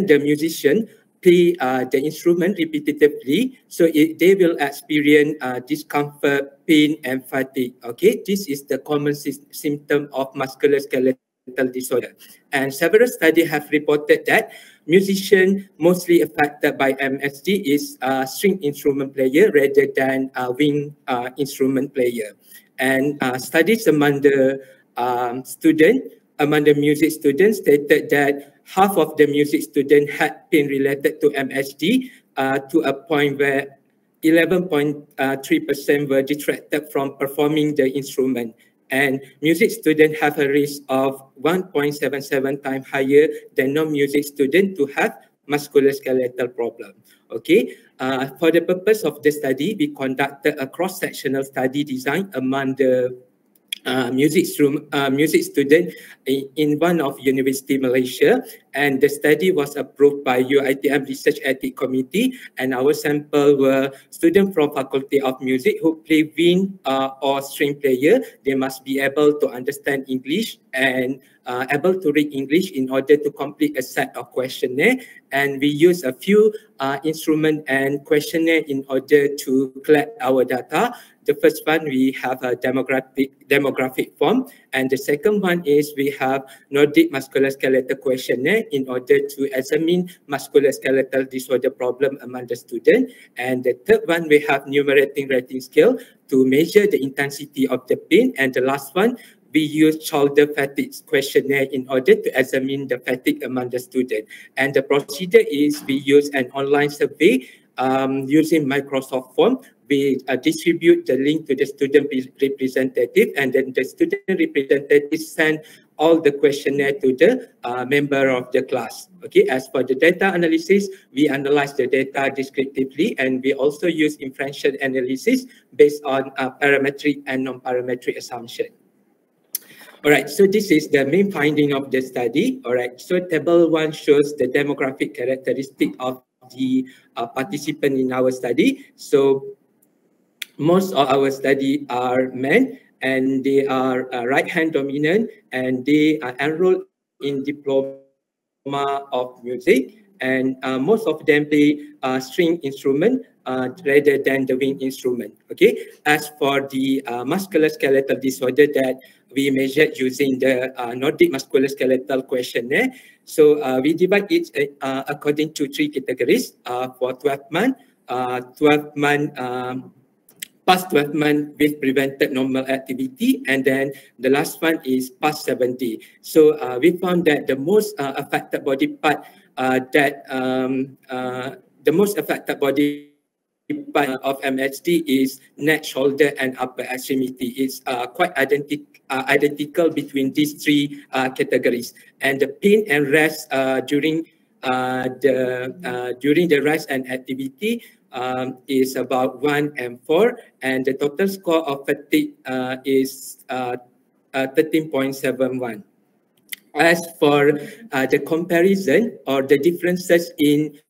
the musician play the instrument repetitively, so they will experience discomfort, pain, and fatigue. Okay, this is the common symptom of musculoskeletal disorder. And several studies have reported that musicians mostly affected by MSD is string instrument player rather than wind instrument player. And studies among the music students stated that half of the music students had pain related to MSD to a point where 11.3% were detracted from performing the instrument. And music students have a risk of 1.77 times higher than non-music students to have musculoskeletal problem. Okay, for the purpose of the study, we conducted a cross-sectional study design among the music student in one of Universiti Malaysia, and the study was approved by UiTM Research Ethics Committee, and our sample were students from Faculty of Music who play wind or string player. They must be able to understand English and able to read English in order to complete a set of questionnaire, and we use a few instrument and questionnaire in order to collect our data. The first one, we have a demographic form, and the second one is we have Nordic musculoskeletal questionnaire in order to examine musculoskeletal disorder problem among the student. And the third one, we have numerating rating scale to measure the intensity of the pain. And the last one, we use shoulder fatigue questionnaire in order to examine the fatigue among the student. And the procedure is we use an online survey using Microsoft Form. We distribute the link to the student representative, and then the student representative send all the questionnaire to the member of the class. Okay, as for the data analysis, we analyze the data descriptively, and we also use inferential analysis based on parametric and non-parametric assumption. All right, so this is the main finding of the study. All right, so table 1 shows the demographic characteristic of the participant in our study. So most of our study are men, and they are right-hand dominant, and they are enrolled in diploma of music, and most of them play string instrument rather than the wind instrument. Okay. As for the musculoskeletal disorder that we measured using the Nordic musculoskeletal questionnaire, so we divide it according to 3 categories for 12 months, 12 month past 12 months with prevented normal activity, and then the last one is past 70. So we found that the most affected body part of MHD is neck, shoulder, and upper extremity. It's quite identical between these 3 categories. And the pain and rest during the rest and activity is about 1 and 4, and the total score of fatigue is 13.71. As for the comparison or the differences in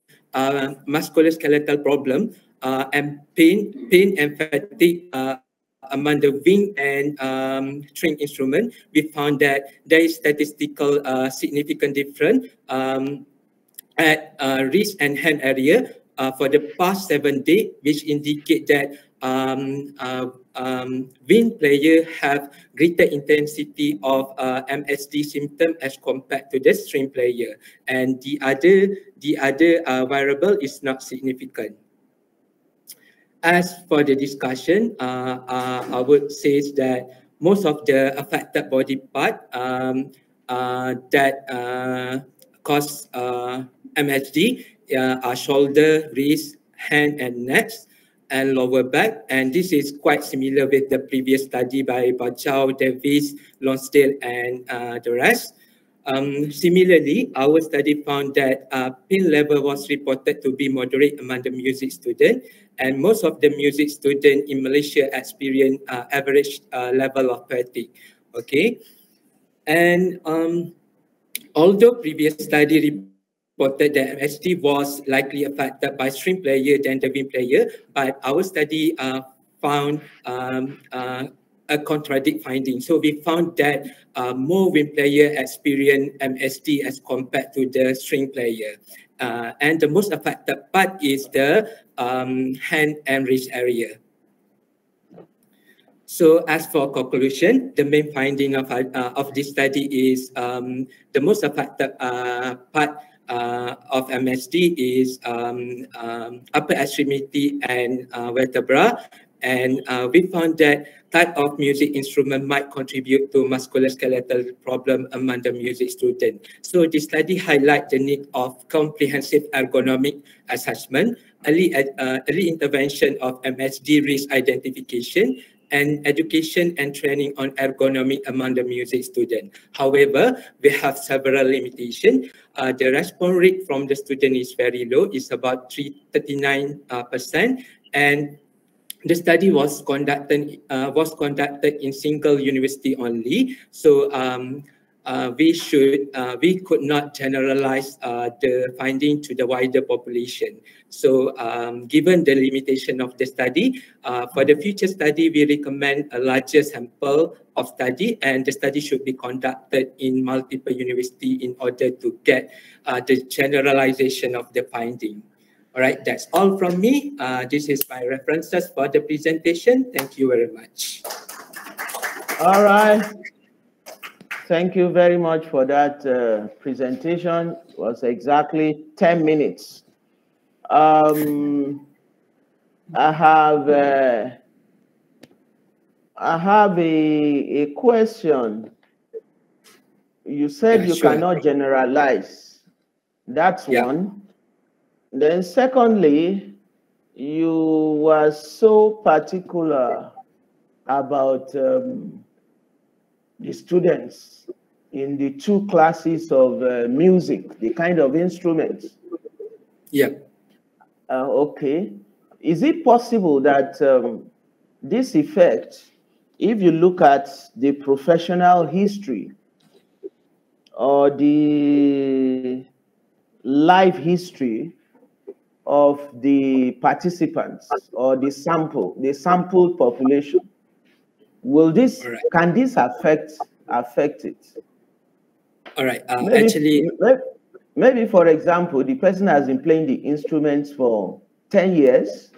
musculoskeletal problem and pain and fatigue among the wing and string instrument, we found that there is statistical significant difference at wrist and hand area for the past 7 days, which indicate that wing player have greater intensity of MSD symptom as compared to the string player, and the other variable is not significant. As for the discussion, I would say that most of the affected body part that cause MHD are shoulder, wrist, hand, and neck, and lower back. And this is quite similar with the previous study by Bachau, Davis, Lonsdale, and the rest. Similarly, our study found that pain level was reported to be moderate among the music student, and most of the music student in Malaysia experience average level of fatigue. Okay, and although previous study reported that MHD was likely affected by string player than the wind player, but our study found a contradict finding. So we found that more wind player experience MSD as compared to the string player. And the most affected part is the hand and wrist area. So as for conclusion, the main finding of this study is the most affected part of MSD is upper extremity and vertebra, and we found that type of music instrument might contribute to musculoskeletal problem among the music student. So this study highlights the need of comprehensive ergonomic assessment, early intervention of MSD risk identification, and education and training on ergonomic among the music student. However, we have several limitations. The response rate from the student is very low, it's about 39%, and the study was conducted in single university only. So we could not generalize the finding to the wider population. So given the limitation of the study, for the future study, we recommend a larger sample of study, and the study should be conducted in multiple universities in order to get the generalization of the finding. All right, that's all from me. This is my references for the presentation. Thank you very much. All right. Thank you very much for that presentation. It was exactly 10 minutes. I have a question. You said you sure. cannot generalize. That's one. Then secondly, you were so particular about the students in the 2 classes of music, the kind of instruments. Yeah. Okay. Is it possible that this effect, if you look at the professional history or the life history of the participants or the sample population, will this, can this affect it? All right. Maybe, maybe, for example, the person has been playing the instruments for 10 years,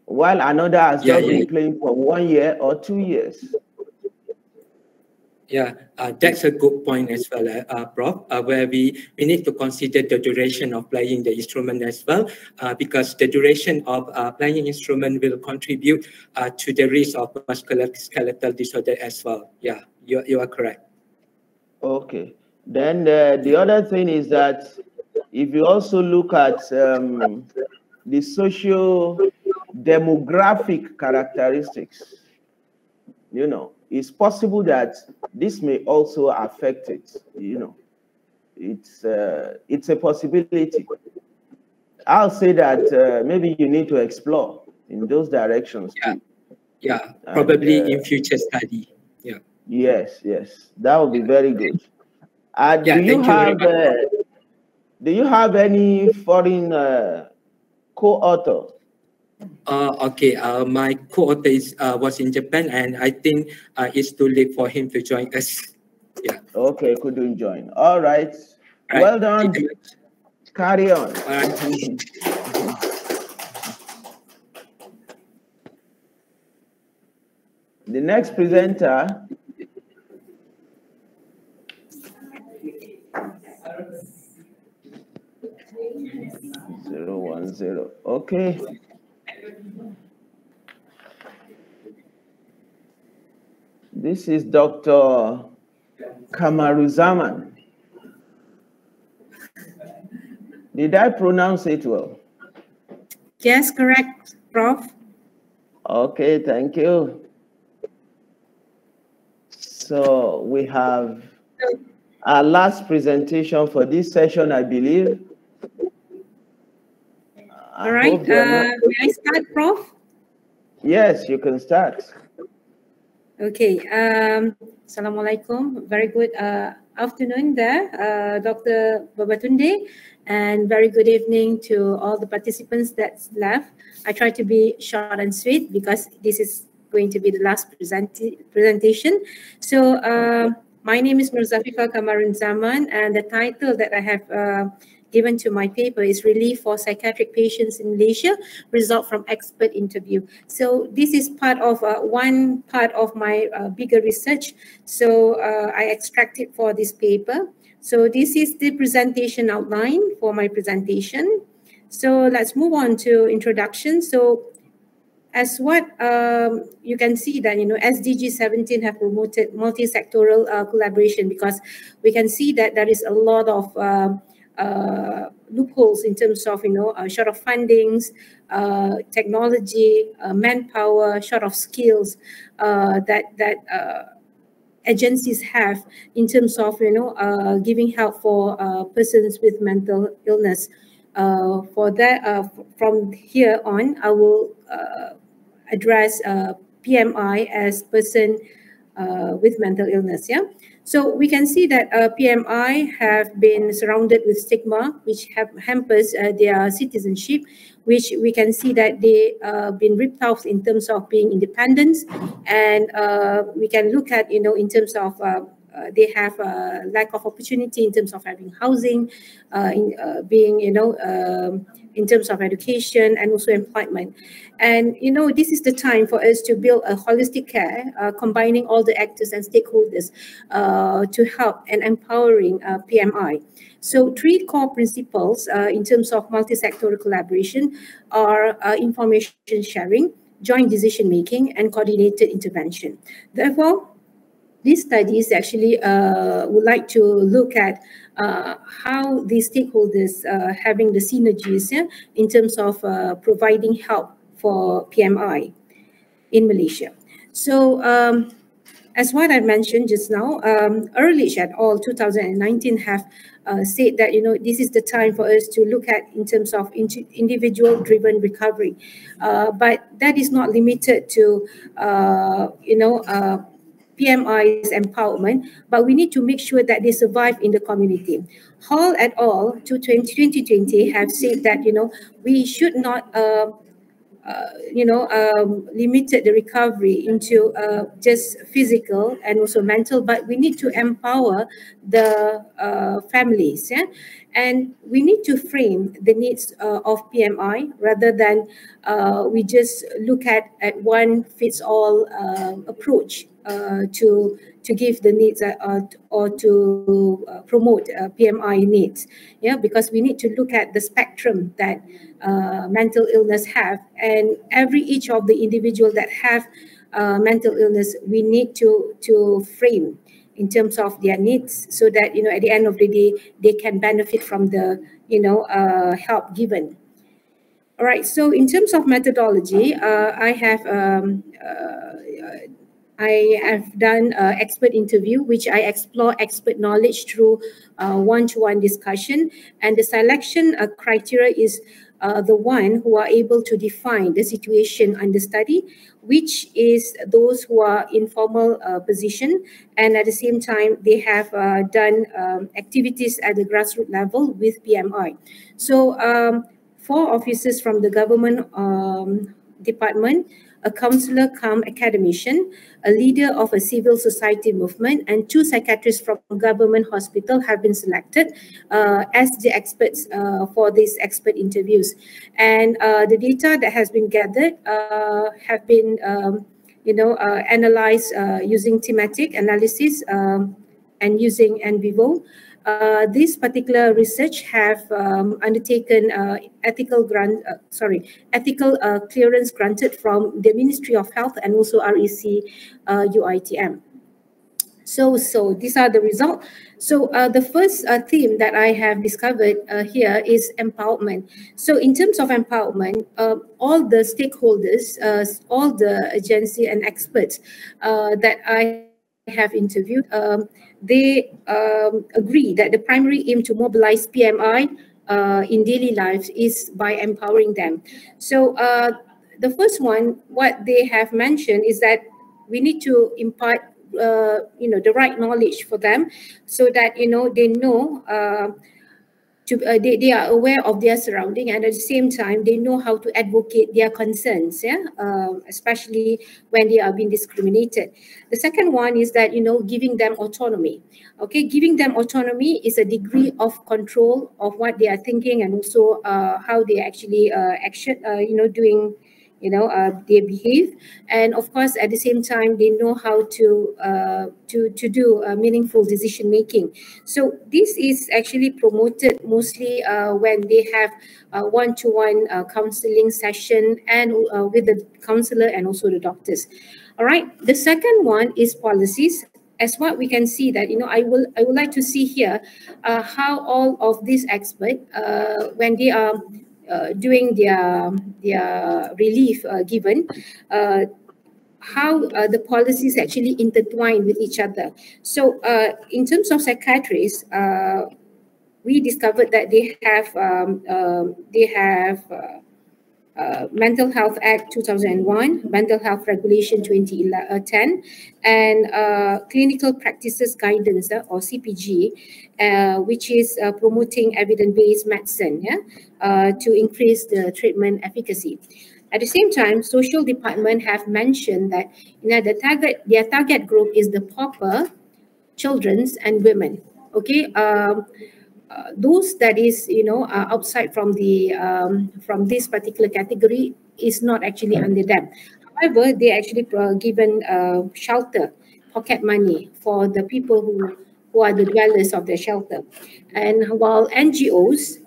while another has just been playing for 1 year or 2 years. Yeah, that's a good point as well, Prof, where we need to consider the duration of playing the instrument as well, because the duration of playing instrument will contribute to the risk of musculoskeletal disorder as well. Yeah, you are correct. Okay. Then the other thing is that if you also look at the socio-demographic characteristics, you know, it's possible that this may also affect it. You know, it's a possibility. I'll say that maybe you need to explore in those directions too. Yeah, probably in future study. Yeah. Yes, that would be very good. Do you have any foreign co-author? Okay, my co-author was in Japan, and I think it's too late for him to join us. Yeah. Okay, couldn't join. All right. Well done. Carry on. All right. The next presenter . 010. Okay. This is Dr. Kamaruzaman. Did I pronounce it well? Yes, correct, Prof. Okay, thank you. So we have our last presentation for this session, I believe. All right, may I start, Prof? Yes, you can start. Okay, Assalamualaikum. Very good afternoon there, Dr. Babatunde, and very good evening to all the participants that's left. I try to be short and sweet because this is going to be the last presentation. So my name is Murzafika Kamarun Zaman, and the title that I have given to my paper is Relief for Psychiatric Patients in Malaysia, Result from Expert Interview. So this is part of one part of my bigger research. So I extracted for this paper. So this is the presentation outline for my presentation. So let's move on to introduction. So as what you can see that, you know, SDG 17 have promoted multi-sectoral collaboration, because we can see that there is a lot of loopholes in terms of, you know, short of fundings, technology, manpower, short of skills that agencies have in terms of, you know, giving help for persons with mental illness. For that, from here on, I will address PMI as person with mental illness. Yeah. So we can see that PMI have been surrounded with stigma, which hampers their citizenship, which we can see that they been ripped off in terms of being independent, and we can look at, you know, in terms of they have a lack of opportunity in terms of having housing, being, you know, in terms of education and also employment. And, you know, this is the time for us to build a holistic care, combining all the actors and stakeholders to help and empowering PMI. So 3 core principles in terms of multi-sectoral collaboration are information sharing, joint decision-making, and coordinated intervention. Therefore, these studies actually would like to look at how the stakeholders having the synergies in terms of providing help for PMI in Malaysia. So as what I mentioned just now, Ehrlich et al. 2019 have said that, you know, this is the time for us to look at in terms of individual-driven recovery. But that is not limited to, you know, PMI's empowerment, but we need to make sure that they survive in the community. Hall et al. 2020 have said that, you know, we should not limited the recovery into just physical and also mental, but we need to empower the families, and we need to frame the needs of PMI rather than we just look at one fits all approach to give the needs or to promote PMI needs, because we need to look at the spectrum that mental illness have, and each of the individual that have mental illness, we need to frame in terms of their needs, so that at the end of the day they can benefit from the help given. All right, so in terms of methodology, I have done expert interview, which I explore expert knowledge through one-to-one discussion, and the selection criteria is the one who are able to define the situation under study, which is those who are in formal position, and at the same time they have done activities at the grassroots level with PMI. So 4 officers from the government department, a counsellor come academician, a leader of a civil society movement, and 2 psychiatrists from government hospital have been selected as the experts for these expert interviews. And the data that has been gathered have been analyzed using thematic analysis and using in vivo. This particular research have undertaken ethical clearance granted from the Ministry of Health and also REC UITM. So these are the results. So the first theme that I have discovered here is empowerment. So in terms of empowerment, all the stakeholders, all the agency and experts that I have interviewed, they agree that the primary aim to mobilize PMI in daily lives is by empowering them. So the first one, what they have mentioned is that we need to impart the right knowledge for them, so that they know they are aware of their surrounding, and at the same time they know how to advocate their concerns, especially when they are being discriminated. The second one is that giving them autonomy. Okay, giving them autonomy is a degree of control of what they are thinking, and also how they actually doing they behave, and of course at the same time they know how to do meaningful decision making. So this is actually promoted mostly when they have one-to-one counseling session and with the counselor and also the doctors. All right, the second one is policies. As what we can see that I would like to see here how all of these experts when they are doing their relief given, how the policies actually intertwine with each other. So in terms of psychiatrists, we discovered that they have Mental Health Act 2001, Mental Health Regulation 2010, and Clinical Practices Guidance or CPG, which is promoting evidence-based medicine to increase the treatment efficacy. At the same time, social department have mentioned that their target group is the pauper, children, and women. Okay. Those that is outside from the from this particular category is not actually under them. However, they actually given shelter, pocket money for the people who are the dwellers of the shelter. And while NGOs,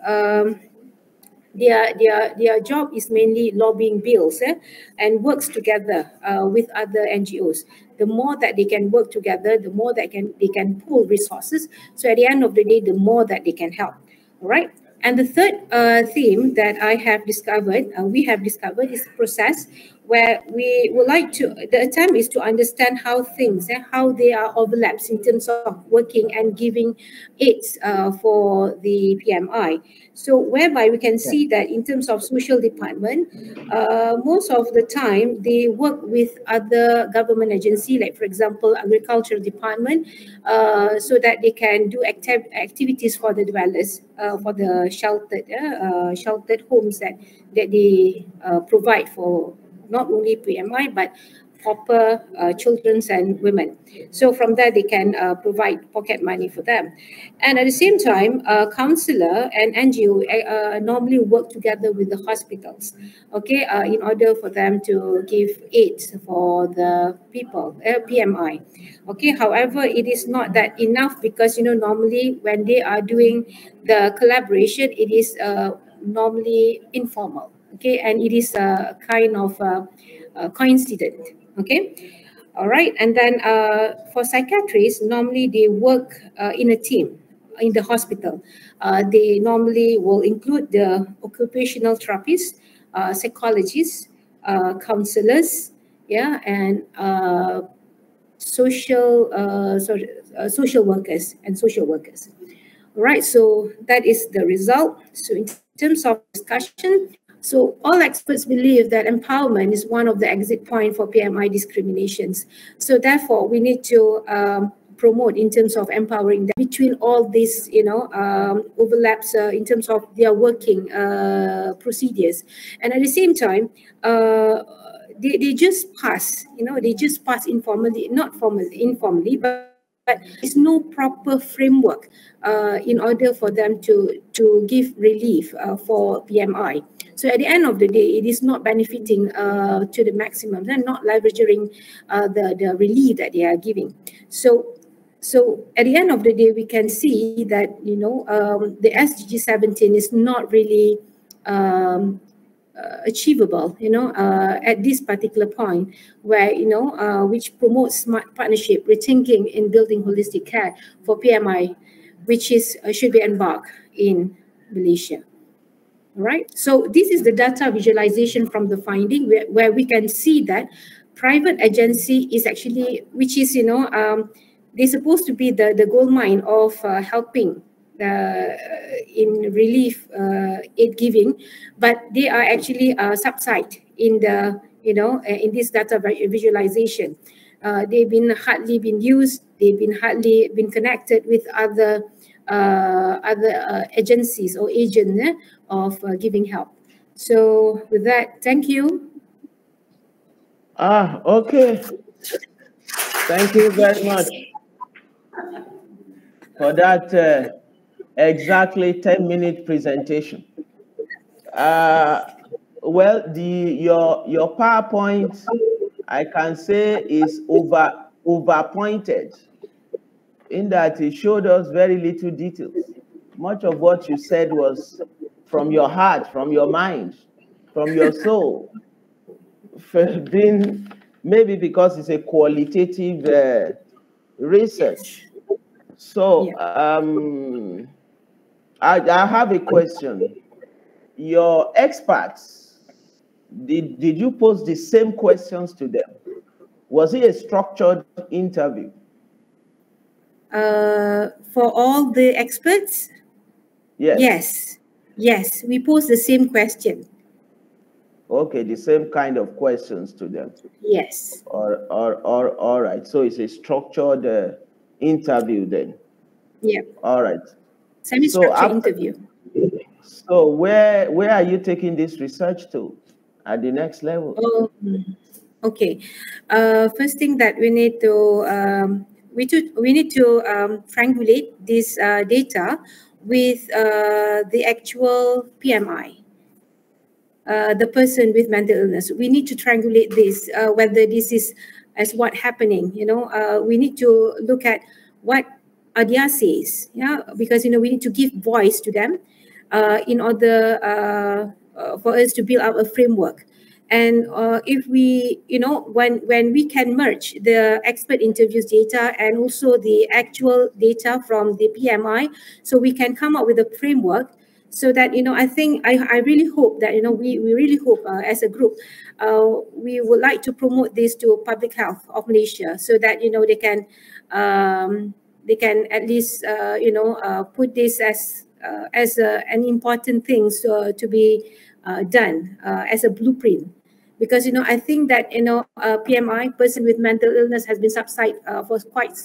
their job is mainly lobbying bills and works together with other NGOs. The more that they can work together, the more that they can pool resources. So at the end of the day, the more that they can help. All right. And the third theme that I have discovered, we have discovered, is the process where we would like to, the attempt is to understand how things, how they are overlaps in terms of working and giving aids for the PMI. So whereby we can see that in terms of social department, most of the time they work with other government agency, like for example, agricultural department, so that they can do activities for the dwellers, for the sheltered homes that they provide for not only PMI but proper children and women. So from there they can provide pocket money for them. And at the same time, counsellor and NGO normally work together with the hospitals, okay, in order for them to give aids for the people, PMI. Okay, however, it is not that enough because, you know, normally when they are doing the collaboration, it is normally informal, okay, and it is a kind of coincident. Okay, all right. And then for psychiatrists, normally they work in a team in the hospital. They normally will include the occupational therapists, psychologists, counselors, yeah, and social workers and social workers. All right, so that is the result. So in terms of discussion, so all experts believe that empowerment is one of the exit points for PMI discriminations. So therefore, we need to promote in terms of empowering them between all these, you know, overlaps in terms of their working procedures. And at the same time, they just pass, you know, they just pass informally, not formally, informally, but there's no proper framework in order for them to give relief for PMI. So at the end of the day, it is not benefiting to the maximum. They're not leveraging the relief that they are giving. So at the end of the day, we can see that, you know, the SDG 17 is not really achievable, you know, at this particular point where, you know, which promotes smart partnership, rethinking in building holistic care for PMI, which is should be embarked in Malaysia. All right, so this is the data visualization from the finding where we can see that private agency is actually, which is, you know, they're supposed to be the gold mine of helping in relief aid giving, but they are actually subside in the, you know, in this data visualization. They've been hardly been used, they've been hardly been connected with other agencies or agents of giving help. So with that, thank you. Okay. Thank you very much for that exactly 10-minute presentation. Well, your PowerPoint, I can say, is over-pointed in that it showed us very little details. Much of what you said was from your heart, from your mind, from your soul. Being, maybe because it's a qualitative research. So I have a question. Your experts, did you pose the same questions to them? Was it a structured interview? For all the experts? Yes. Yes, we pose the same question. Okay, the same kind of questions to them. Yes. All right. So it's a structured interview then. Yeah. All right. Semi-structured interview. So where are you taking this research to at the next level? Oh, okay. First thing that we need to triangulate this data with the actual PMI. The person with mental illness. We need to triangulate this, whether this is as what happening, you know, we need to look at what are their says, yeah, because, you know, we need to give voice to them in order for us to build up a framework. And if we, you know, when we can merge the expert interviews data and also the actual data from the PMI, so we can come up with a framework. So that, I think I really hope that, we really hope as a group, we would like to promote this to public health of Malaysia, so that, they can at least, put this as an important thing to be done as a blueprint. Because, I think that, PMI, person with mental illness, has been subsided for quite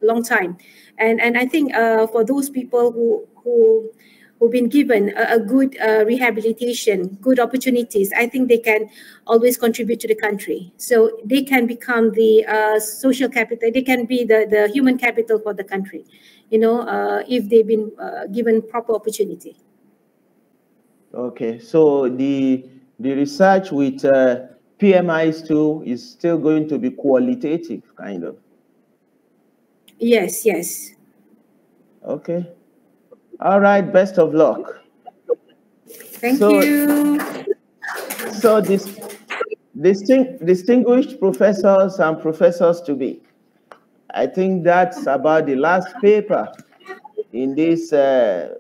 a long time. And I think for those people who've been given a good rehabilitation, good opportunities, I think they can always contribute to the country. So they can become the social capital, they can be the human capital for the country, if they've been given proper opportunity. Okay, so the research with PMIs too is still going to be qualitative, kind of. Yes, yes. Okay. All right, best of luck. Thank you. So this distinguished professors and professors to be, I think that's about the last paper in this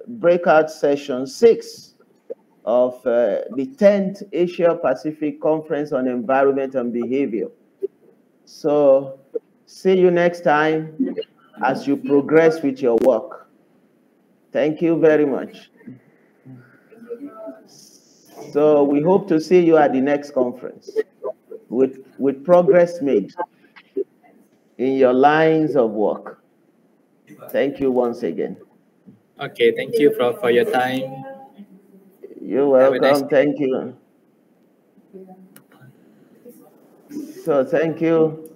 breakout session 6 of the 10th Asia Pacific Conference on Environment and Behavior. So see you next time as you progress with your work. Thank you very much. So we hope to see you at the next conference with progress made in your lines of work. Thank you once again. Okay, thank you, Prof, for your time. You're welcome. Thank you. So thank you.